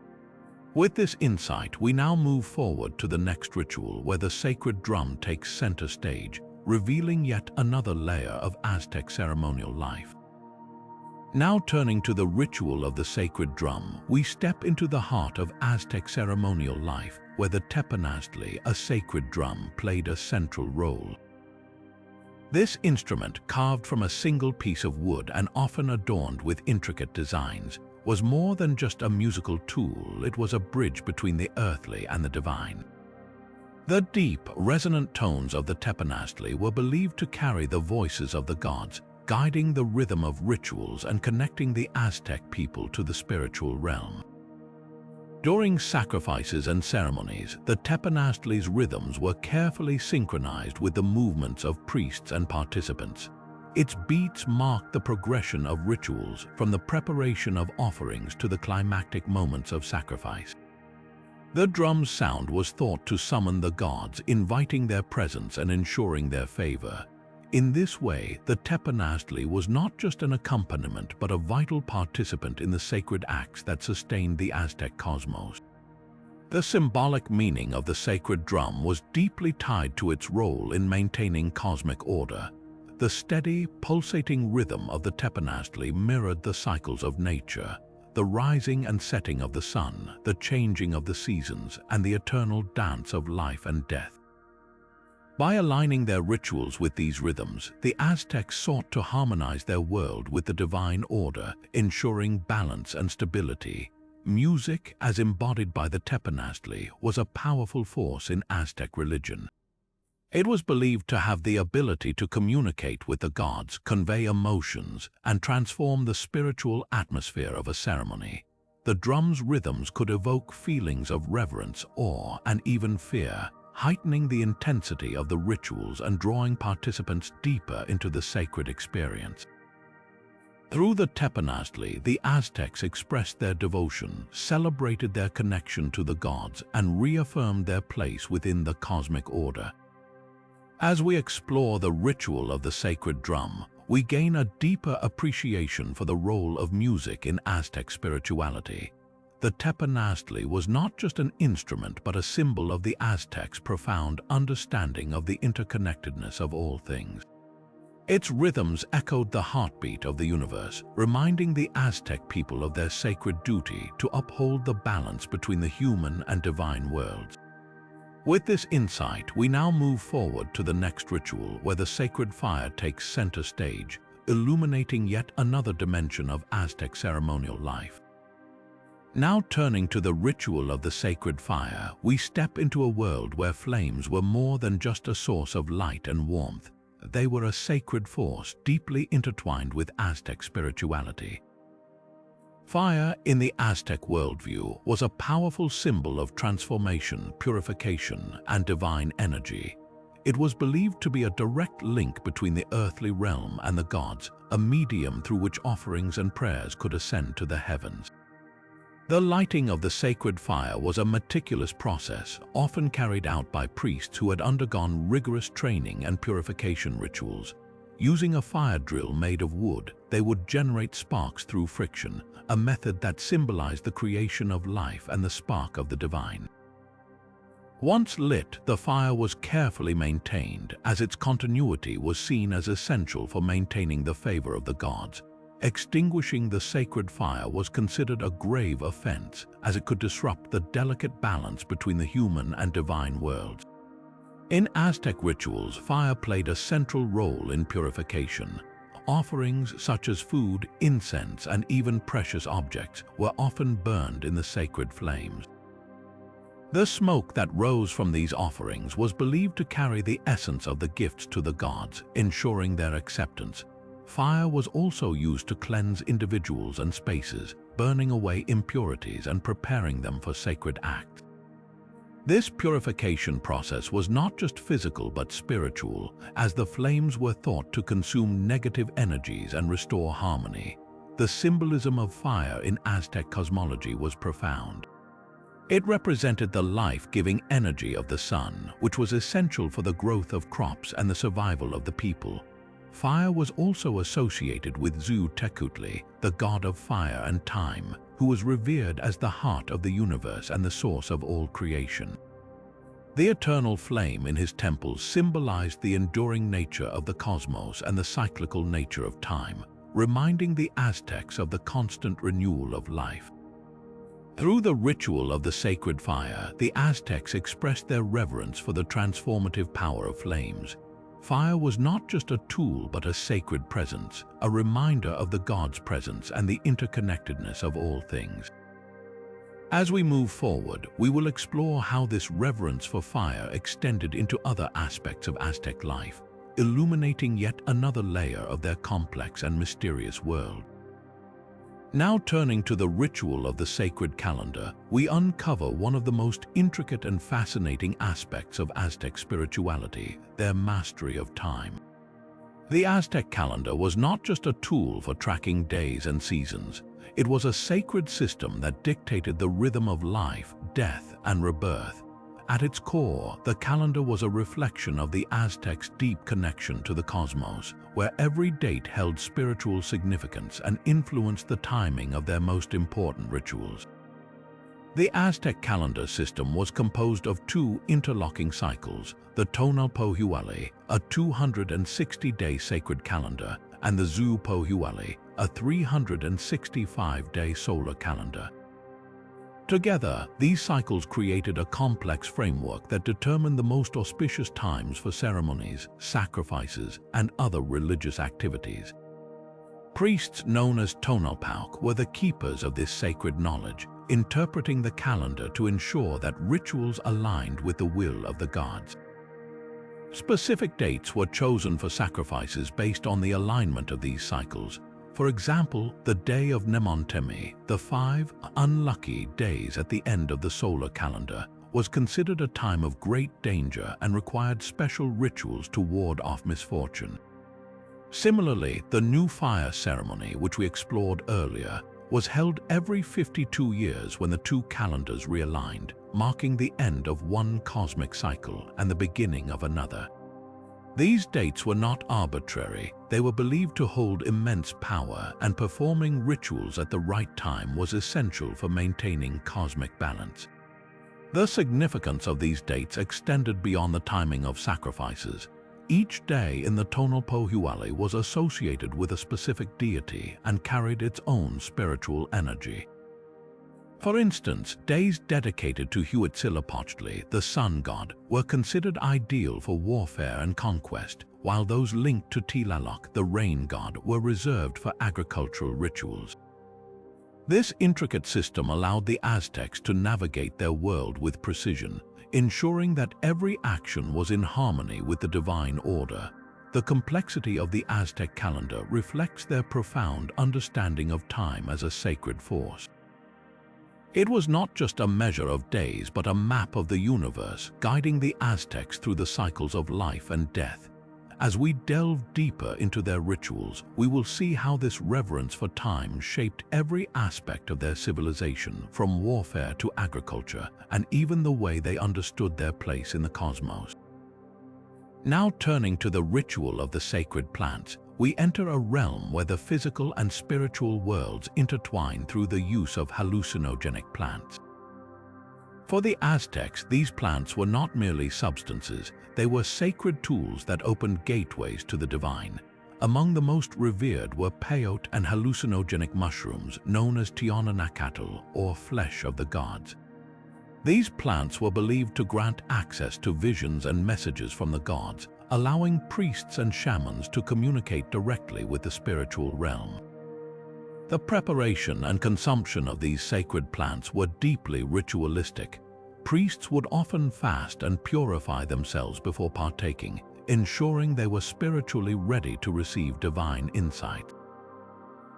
With this insight, we now move forward to the next ritual where the sacred drum takes center stage, revealing yet another layer of Aztec ceremonial life. Now turning to the ritual of the sacred drum, we step into the heart of Aztec ceremonial life, where the teponaztli, a sacred drum, played a central role. This instrument, carved from a single piece of wood and often adorned with intricate designs, was more than just a musical tool. It was a bridge between the earthly and the divine. The deep, resonant tones of the teponaztli were believed to carry the voices of the gods, guiding the rhythm of rituals and connecting the Aztec people to the spiritual realm. During sacrifices and ceremonies, the teponaztli's rhythms were carefully synchronized with the movements of priests and participants. Its beats marked the progression of rituals, from the preparation of offerings to the climactic moments of sacrifice. The drum's sound was thought to summon the gods, inviting their presence and ensuring their favor. In this way, the teponaztli was not just an accompaniment but a vital participant in the sacred acts that sustained the Aztec cosmos. The symbolic meaning of the sacred drum was deeply tied to its role in maintaining cosmic order. The steady, pulsating rhythm of the teponaztli mirrored the cycles of nature, the rising and setting of the sun, the changing of the seasons, and the eternal dance of life and death. By aligning their rituals with these rhythms, the Aztecs sought to harmonize their world with the divine order, ensuring balance and stability. Music, as embodied by the teponaztli, was a powerful force in Aztec religion. It was believed to have the ability to communicate with the gods, convey emotions, and transform the spiritual atmosphere of a ceremony. The drum's rhythms could evoke feelings of reverence, awe, and even fear, heightening the intensity of the rituals and drawing participants deeper into the sacred experience. Through the teponaztli, the Aztecs expressed their devotion, celebrated their connection to the gods, and reaffirmed their place within the cosmic order. As we explore the ritual of the sacred drum, we gain a deeper appreciation for the role of music in Aztec spirituality. The teponaztli was not just an instrument but a symbol of the Aztecs' profound understanding of the interconnectedness of all things. Its rhythms echoed the heartbeat of the universe, reminding the Aztec people of their sacred duty to uphold the balance between the human and divine worlds. With this insight, we now move forward to the next ritual, where the sacred fire takes center stage, illuminating yet another dimension of Aztec ceremonial life. Now turning to the ritual of the sacred fire, we step into a world where flames were more than just a source of light and warmth. They were a sacred force deeply intertwined with Aztec spirituality. Fire, in the Aztec worldview, was a powerful symbol of transformation, purification, and divine energy. It was believed to be a direct link between the earthly realm and the gods, a medium through which offerings and prayers could ascend to the heavens. The lighting of the sacred fire was a meticulous process, often carried out by priests who had undergone rigorous training and purification rituals. Using a fire drill made of wood, they would generate sparks through friction, a method that symbolized the creation of life and the spark of the divine. Once lit, the fire was carefully maintained, as its continuity was seen as essential for maintaining the favor of the gods. Extinguishing the sacred fire was considered a grave offense, as it could disrupt the delicate balance between the human and divine worlds. In Aztec rituals, fire played a central role in purification. Offerings such as food, incense, and even precious objects were often burned in the sacred flames. The smoke that rose from these offerings was believed to carry the essence of the gifts to the gods, ensuring their acceptance. Fire was also used to cleanse individuals and spaces, burning away impurities and preparing them for sacred acts. This purification process was not just physical but spiritual, as the flames were thought to consume negative energies and restore harmony. The symbolism of fire in Aztec cosmology was profound. It represented the life-giving energy of the sun, which was essential for the growth of crops and the survival of the people. Fire was also associated with Huitzilopochtli, the god of fire and time, who was revered as the heart of the universe and the source of all creation. The eternal flame in his temples symbolized the enduring nature of the cosmos and the cyclical nature of time, reminding the Aztecs of the constant renewal of life. Through the ritual of the sacred fire, the Aztecs expressed their reverence for the transformative power of flames. fire was not just a tool but a sacred presence, a reminder of the gods' presence and the interconnectedness of all things. As we move forward, we will explore how this reverence for fire extended into other aspects of Aztec life, illuminating yet another layer of their complex and mysterious world. Now turning to the ritual of the sacred calendar, we uncover one of the most intricate and fascinating aspects of Aztec spirituality, their mastery of time. The Aztec calendar was not just a tool for tracking days and seasons. It was a sacred system that dictated the rhythm of life, death, and rebirth. At its core, the calendar was a reflection of the Aztecs' deep connection to the cosmos, where every date held spiritual significance and influenced the timing of their most important rituals. The Aztec calendar system was composed of two interlocking cycles, the Tonalpohualli, a 260-day sacred calendar, and the Xiuhpohualli, a 365-day solar calendar. Together, these cycles created a complex framework that determined the most auspicious times for ceremonies, sacrifices, and other religious activities. Priests known as Tonalpoch were the keepers of this sacred knowledge, interpreting the calendar to ensure that rituals aligned with the will of the gods. Specific dates were chosen for sacrifices based on the alignment of these cycles. For example, the day of Nemontemi, the 5 unlucky days at the end of the solar calendar, was considered a time of great danger and required special rituals to ward off misfortune. Similarly, the new fire ceremony, which we explored earlier, was held every 52 years when the two calendars realigned, marking the end of one cosmic cycle and the beginning of another. These dates were not arbitrary. They were believed to hold immense power, and performing rituals at the right time was essential for maintaining cosmic balance. The significance of these dates extended beyond the timing of sacrifices. Each day in the Tonalpohualli was associated with a specific deity and carried its own spiritual energy. For instance, days dedicated to Huitzilopochtli, the sun god, were considered ideal for warfare and conquest, while those linked to Tlaloc, the rain god, were reserved for agricultural rituals. This intricate system allowed the Aztecs to navigate their world with precision, ensuring that every action was in harmony with the divine order. The complexity of the Aztec calendar reflects their profound understanding of time as a sacred force. It was not just a measure of days, but a map of the universe, guiding the Aztecs through the cycles of life and death. As we delve deeper into their rituals, we will see how this reverence for time shaped every aspect of their civilization, from warfare to agriculture, and even the way they understood their place in the cosmos. Now turning to the ritual of the sacred plants, we enter a realm where the physical and spiritual worlds intertwine through the use of hallucinogenic plants. For the Aztecs, these plants were not merely substances, they were sacred tools that opened gateways to the divine. Among the most revered were peyote and hallucinogenic mushrooms known as tionanacatl, or flesh of the gods. These plants were believed to grant access to visions and messages from the gods, allowing priests and shamans to communicate directly with the spiritual realm. The preparation and consumption of these sacred plants were deeply ritualistic. Priests would often fast and purify themselves before partaking, ensuring they were spiritually ready to receive divine insight.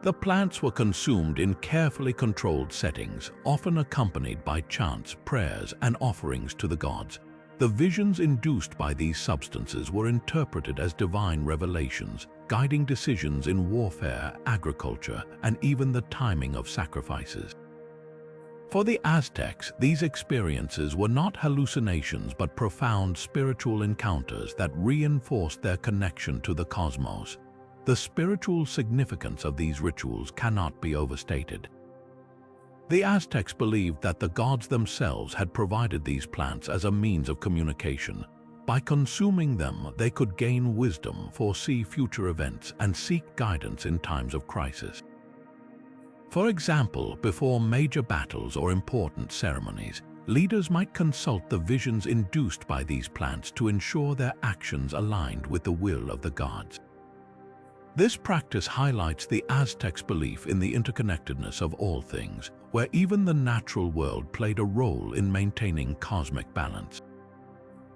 The plants were consumed in carefully controlled settings, often accompanied by chants, prayers, and offerings to the gods. The visions induced by these substances were interpreted as divine revelations, guiding decisions in warfare, agriculture, and even the timing of sacrifices. For the Aztecs, these experiences were not hallucinations but profound spiritual encounters that reinforced their connection to the cosmos. The spiritual significance of these rituals cannot be overstated. The Aztecs believed that the gods themselves had provided these plants as a means of communication. By consuming them, they could gain wisdom, foresee future events, and seek guidance in times of crisis. For example, before major battles or important ceremonies, leaders might consult the visions induced by these plants to ensure their actions aligned with the will of the gods. This practice highlights the Aztecs' belief in the interconnectedness of all things, where even the natural world played a role in maintaining cosmic balance.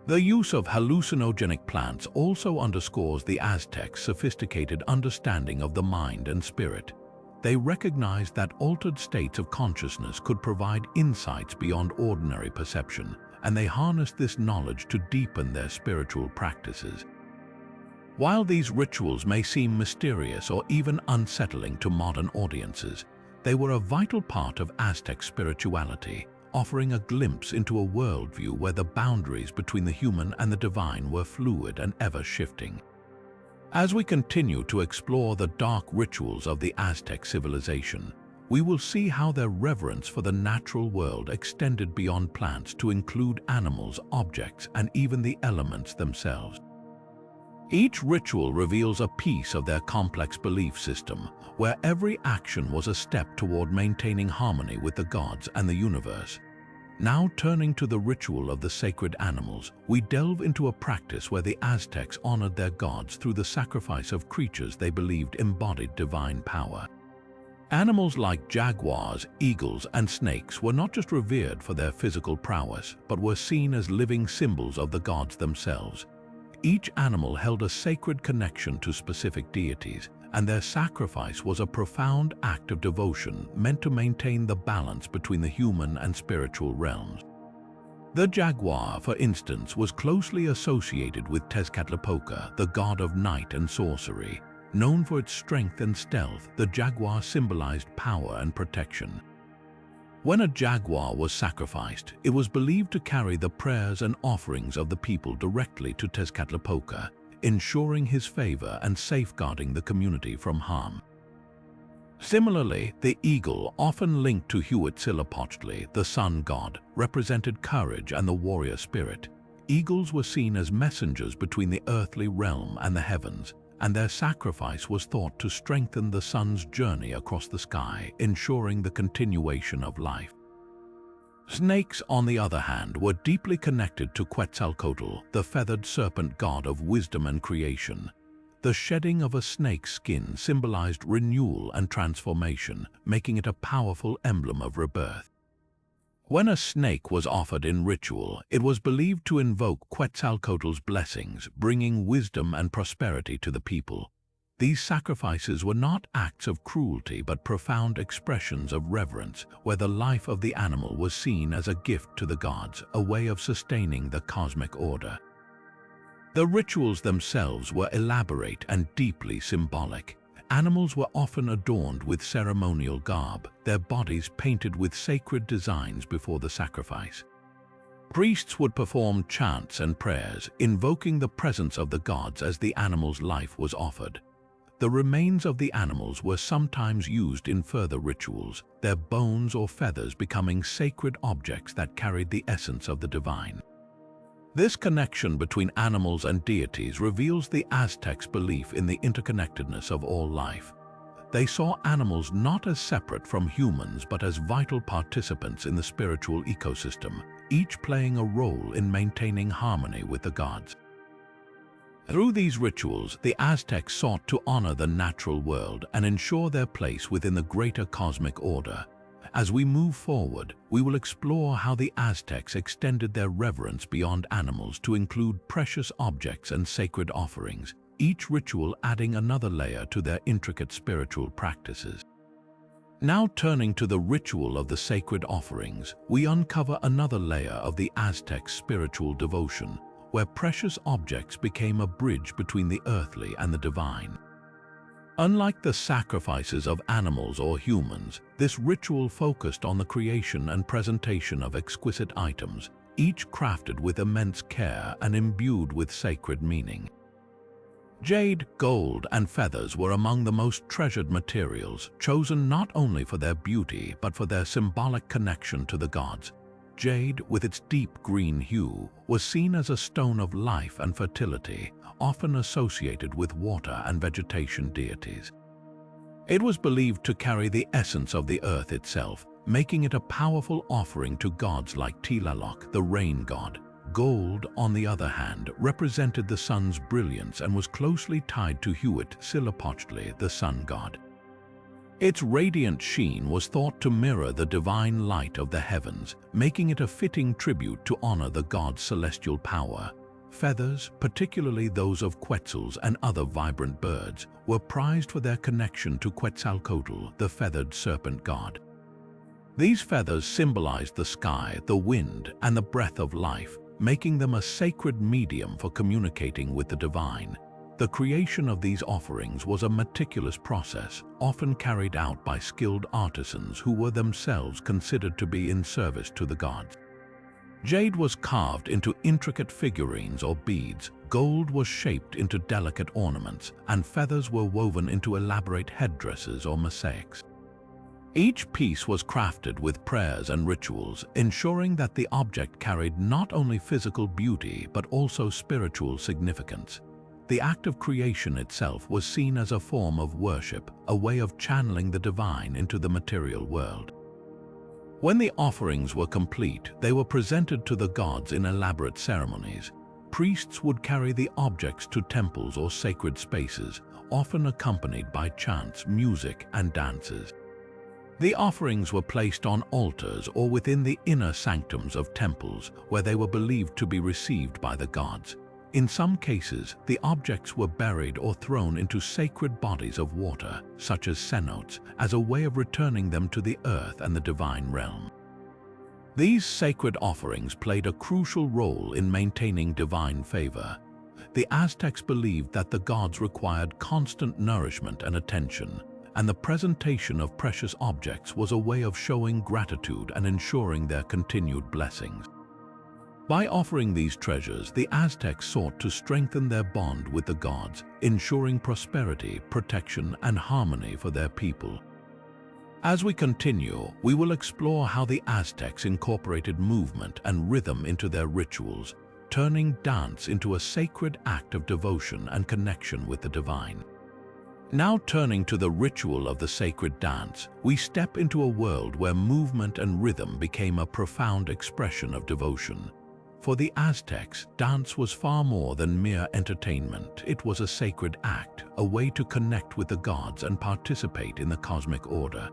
The use of hallucinogenic plants also underscores the Aztecs' sophisticated understanding of the mind and spirit. They recognized that altered states of consciousness could provide insights beyond ordinary perception, and they harnessed this knowledge to deepen their spiritual practices. While these rituals may seem mysterious or even unsettling to modern audiences, they were a vital part of Aztec spirituality, offering a glimpse into a worldview where the boundaries between the human and the divine were fluid and ever-shifting. As we continue to explore the dark rituals of the Aztec civilization, we will see how their reverence for the natural world extended beyond plants to include animals, objects, and even the elements themselves. Each ritual reveals a piece of their complex belief system, where every action was a step toward maintaining harmony with the gods and the universe. Now turning to the ritual of the sacred animals, we delve into a practice where the Aztecs honored their gods through the sacrifice of creatures they believed embodied divine power. Animals like jaguars, eagles, and snakes were not just revered for their physical prowess, but were seen as living symbols of the gods themselves. Each animal held a sacred connection to specific deities, and their sacrifice was a profound act of devotion meant to maintain the balance between the human and spiritual realms. The jaguar, for instance, was closely associated with Tezcatlipoca, the god of night and sorcery. Known for its strength and stealth, the jaguar symbolized power and protection. When a jaguar was sacrificed, it was believed to carry the prayers and offerings of the people directly to Tezcatlipoca, ensuring his favor and safeguarding the community from harm. Similarly, the eagle, often linked to Huitzilopochtli, the sun god, represented courage and the warrior spirit. Eagles were seen as messengers between the earthly realm and the heavens, and their sacrifice was thought to strengthen the sun's journey across the sky, ensuring the continuation of life. Snakes, on the other hand, were deeply connected to Quetzalcoatl, the feathered serpent god of wisdom and creation. The shedding of a snake's skin symbolized renewal and transformation, making it a powerful emblem of rebirth. When a snake was offered in ritual, it was believed to invoke Quetzalcoatl's blessings, bringing wisdom and prosperity to the people. These sacrifices were not acts of cruelty but profound expressions of reverence, where the life of the animal was seen as a gift to the gods, a way of sustaining the cosmic order. The rituals themselves were elaborate and deeply symbolic. Animals were often adorned with ceremonial garb, their bodies painted with sacred designs before the sacrifice. Priests would perform chants and prayers, invoking the presence of the gods as the animal's life was offered. The remains of the animals were sometimes used in further rituals, their bones or feathers becoming sacred objects that carried the essence of the divine. This connection between animals and deities reveals the Aztecs' belief in the interconnectedness of all life. They saw animals not as separate from humans but as vital participants in the spiritual ecosystem, each playing a role in maintaining harmony with the gods. Through these rituals, the Aztecs sought to honor the natural world and ensure their place within the greater cosmic order. As we move forward, we will explore how the Aztecs extended their reverence beyond animals to include precious objects and sacred offerings, each ritual adding another layer to their intricate spiritual practices. Now turning to the ritual of the sacred offerings, we uncover another layer of the Aztec spiritual devotion, where precious objects became a bridge between the earthly and the divine. Unlike the sacrifices of animals or humans, this ritual focused on the creation and presentation of exquisite items, each crafted with immense care and imbued with sacred meaning. Jade, gold, and feathers were among the most treasured materials, chosen not only for their beauty but for their symbolic connection to the gods. Jade, with its deep green hue, was seen as a stone of life and fertility, often associated with water and vegetation deities. It was believed to carry the essence of the earth itself, making it a powerful offering to gods like Tlaloc, the rain god. Gold, on the other hand, represented the sun's brilliance and was closely tied to Huitzilopochtli, the sun god. Its radiant sheen was thought to mirror the divine light of the heavens, making it a fitting tribute to honor the god's celestial power. Feathers, particularly those of quetzals and other vibrant birds, were prized for their connection to Quetzalcoatl, the feathered serpent god. These feathers symbolized the sky, the wind, and the breath of life, making them a sacred medium for communicating with the divine. The creation of these offerings was a meticulous process, often carried out by skilled artisans who were themselves considered to be in service to the gods. Jade was carved into intricate figurines or beads, gold was shaped into delicate ornaments, and feathers were woven into elaborate headdresses or mosaics. Each piece was crafted with prayers and rituals, ensuring that the object carried not only physical beauty but also spiritual significance. The act of creation itself was seen as a form of worship, a way of channeling the divine into the material world. When the offerings were complete, they were presented to the gods in elaborate ceremonies. Priests would carry the objects to temples or sacred spaces, often accompanied by chants, music, and dances. The offerings were placed on altars or within the inner sanctums of temples, where they were believed to be received by the gods. In some cases, the objects were buried or thrown into sacred bodies of water, such as cenotes, as a way of returning them to the earth and the divine realm. These sacred offerings played a crucial role in maintaining divine favor. The Aztecs believed that the gods required constant nourishment and attention, and the presentation of precious objects was a way of showing gratitude and ensuring their continued blessings. By offering these treasures, the Aztecs sought to strengthen their bond with the gods, ensuring prosperity, protection, and harmony for their people. As we continue, we will explore how the Aztecs incorporated movement and rhythm into their rituals, turning dance into a sacred act of devotion and connection with the divine. Now turning to the ritual of the sacred dance, we step into a world where movement and rhythm became a profound expression of devotion. For the Aztecs, dance was far more than mere entertainment. It was a sacred act, a way to connect with the gods and participate in the cosmic order.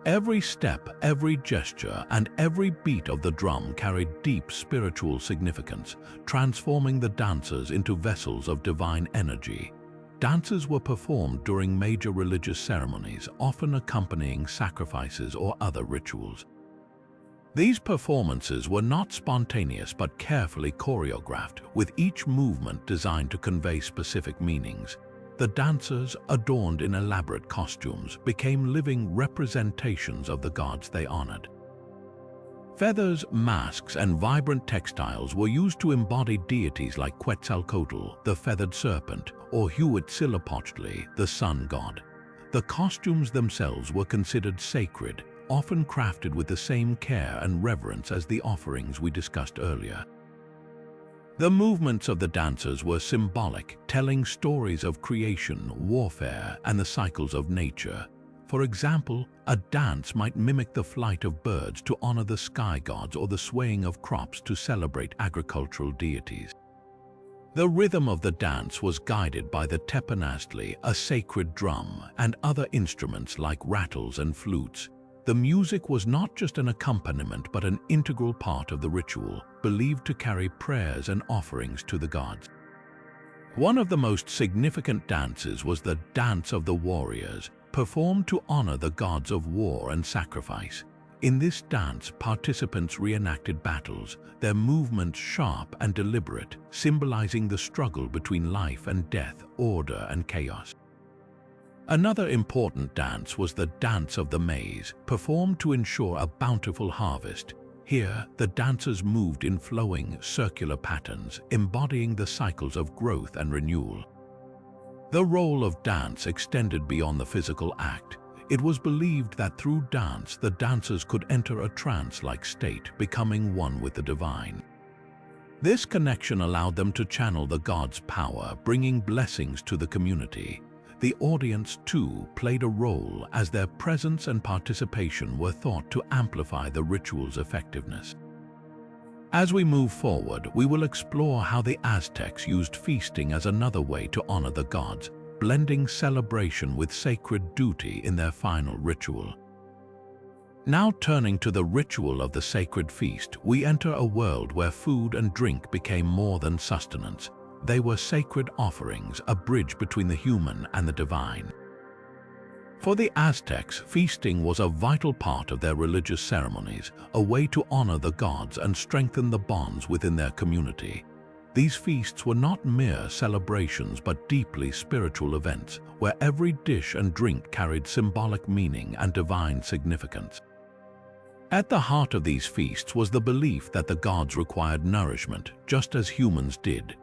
Every step, every gesture, and every beat of the drum carried deep spiritual significance, transforming the dancers into vessels of divine energy. Dances were performed during major religious ceremonies, often accompanying sacrifices or other rituals. These performances were not spontaneous but carefully choreographed, with each movement designed to convey specific meanings. The dancers, adorned in elaborate costumes, became living representations of the gods they honored. Feathers, masks, and vibrant textiles were used to embody deities like Quetzalcoatl, the feathered serpent, or Huitzilopochtli, the sun god. The costumes themselves were considered sacred, often crafted with the same care and reverence as the offerings we discussed earlier. The movements of the dancers were symbolic, telling stories of creation, warfare, and the cycles of nature. For example, a dance might mimic the flight of birds to honor the sky gods or the swaying of crops to celebrate agricultural deities. The rhythm of the dance was guided by the teponaztli, a sacred drum, and other instruments like rattles and flutes. The music was not just an accompaniment but an integral part of the ritual, believed to carry prayers and offerings to the gods. One of the most significant dances was the Dance of the Warriors, performed to honor the gods of war and sacrifice. In this dance, participants reenacted battles, their movements sharp and deliberate, symbolizing the struggle between life and death, order and chaos. Another important dance was the Dance of the Maize, performed to ensure a bountiful harvest. Here, the dancers moved in flowing, circular patterns, embodying the cycles of growth and renewal. The role of dance extended beyond the physical act. It was believed that through dance, the dancers could enter a trance-like state, becoming one with the divine. This connection allowed them to channel the gods' power, bringing blessings to the community. the audience too played a role, as their presence and participation were thought to amplify the ritual's effectiveness. As we move forward, we will explore how the Aztecs used feasting as another way to honor the gods, blending celebration with sacred duty in their final ritual. Now turning to the ritual of the sacred feast, we enter a world where food and drink became more than sustenance. They were sacred offerings, a bridge between the human and the divine. For the Aztecs, feasting was a vital part of their religious ceremonies, a way to honor the gods and strengthen the bonds within their community. These feasts were not mere celebrations but deeply spiritual events, where every dish and drink carried symbolic meaning and divine significance. At the heart of these feasts was the belief that the gods required nourishment, just as humans did.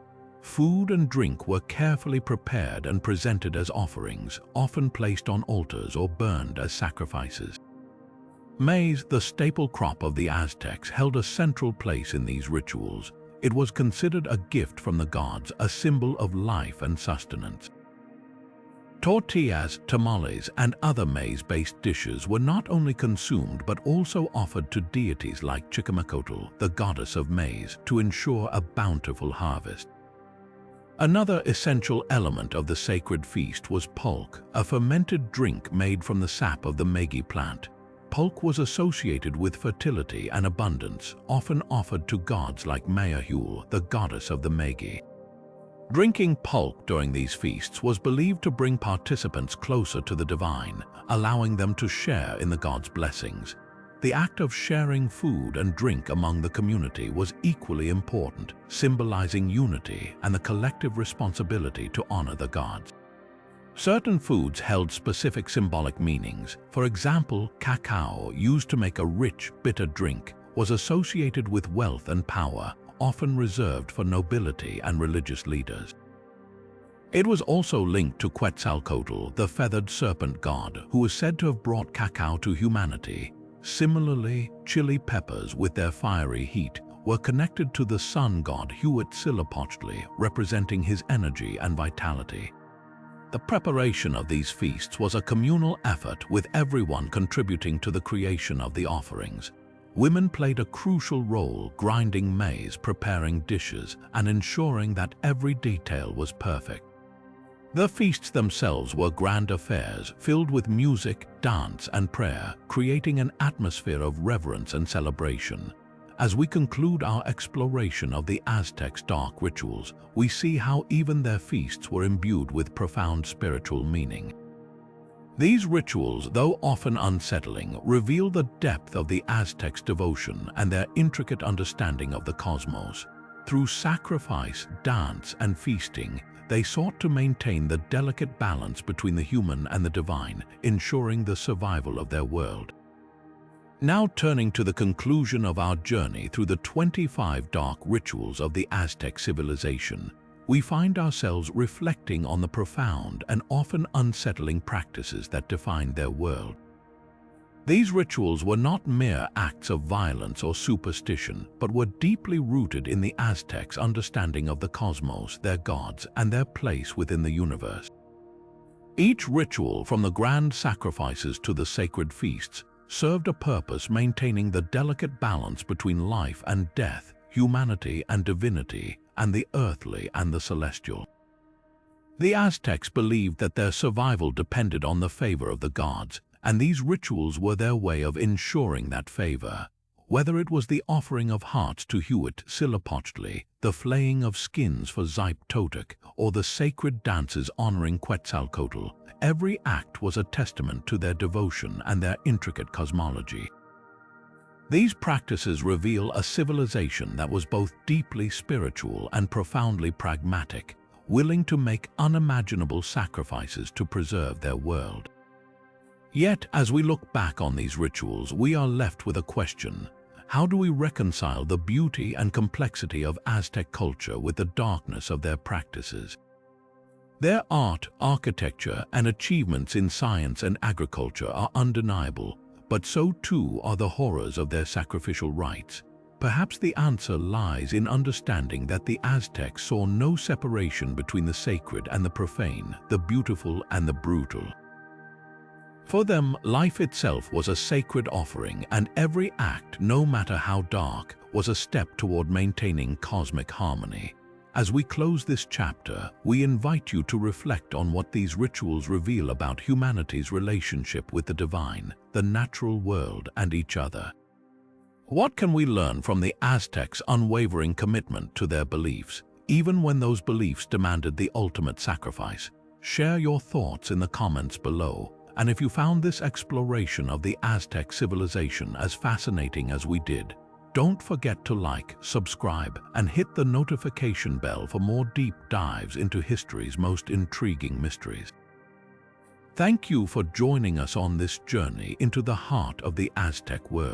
Food and drink were carefully prepared and presented as offerings, often placed on altars or burned as sacrifices. Maize, the staple crop of the Aztecs, held a central place in these rituals. It was considered a gift from the gods, a symbol of life and sustenance. Tortillas, tamales, and other maize-based dishes were not only consumed but also offered to deities like Huitzilopochtli, the goddess of maize, to ensure a bountiful harvest. Another essential element of the sacred feast was pulque, a fermented drink made from the sap of the maguey plant. Pulque was associated with fertility and abundance, often offered to gods like Mayahul, the goddess of the maguey. Drinking pulque during these feasts was believed to bring participants closer to the divine, allowing them to share in the gods' blessings. The act of sharing food and drink among the community was equally important, symbolizing unity and the collective responsibility to honor the gods. Certain foods held specific symbolic meanings. For example, cacao, used to make a rich, bitter drink, was associated with wealth and power, often reserved for nobility and religious leaders. It was also linked to Quetzalcoatl, the feathered serpent god, who was said to have brought cacao to humanity. Similarly, chili peppers, with their fiery heat, were connected to the sun god Huitzilopochtli, representing his energy and vitality. The preparation of these feasts was a communal effort, with everyone contributing to the creation of the offerings. Women played a crucial role, grinding maize, preparing dishes, and ensuring that every detail was perfect. The feasts themselves were grand affairs, filled with music, dance, and prayer, creating an atmosphere of reverence and celebration. As we conclude our exploration of the Aztecs' dark rituals, we see how even their feasts were imbued with profound spiritual meaning. These rituals, though often unsettling, reveal the depth of the Aztecs' devotion and their intricate understanding of the cosmos. Through sacrifice, dance, and feasting, they sought to maintain the delicate balance between the human and the divine, ensuring the survival of their world. Now turning to the conclusion of our journey through the 25 dark rituals of the Aztec civilization, we find ourselves reflecting on the profound and often unsettling practices that defined their world. These rituals were not mere acts of violence or superstition, but were deeply rooted in the Aztecs' understanding of the cosmos, their gods, and their place within the universe. Each ritual, from the grand sacrifices to the sacred feasts, served a purpose, maintaining the delicate balance between life and death, humanity and divinity, and the earthly and the celestial. The Aztecs believed that their survival depended on the favor of the gods, and these rituals were their way of ensuring that favor. Whether it was the offering of hearts to Huitzilopochtli, the flaying of skins for Xipe Totec, or the sacred dances honoring Quetzalcoatl, every act was a testament to their devotion and their intricate cosmology. These practices reveal a civilization that was both deeply spiritual and profoundly pragmatic, willing to make unimaginable sacrifices to preserve their world. Yet, as we look back on these rituals, we are left with a question. How do we reconcile the beauty and complexity of Aztec culture with the darkness of their practices? Their art, architecture, and achievements in science and agriculture are undeniable, but so too are the horrors of their sacrificial rites. Perhaps the answer lies in understanding that the Aztecs saw no separation between the sacred and the profane, the beautiful and the brutal. For them, life itself was a sacred offering, and every act, no matter how dark, was a step toward maintaining cosmic harmony. As we close this chapter, we invite you to reflect on what these rituals reveal about humanity's relationship with the divine, the natural world, and each other. What can we learn from the Aztecs' unwavering commitment to their beliefs, even when those beliefs demanded the ultimate sacrifice? Share your thoughts in the comments below, and if you found this exploration of the Aztec civilization as fascinating as we did, don't forget to like, subscribe, and hit the notification bell for more deep dives into history's most intriguing mysteries. Thank you for joining us on this journey into the heart of the Aztec world.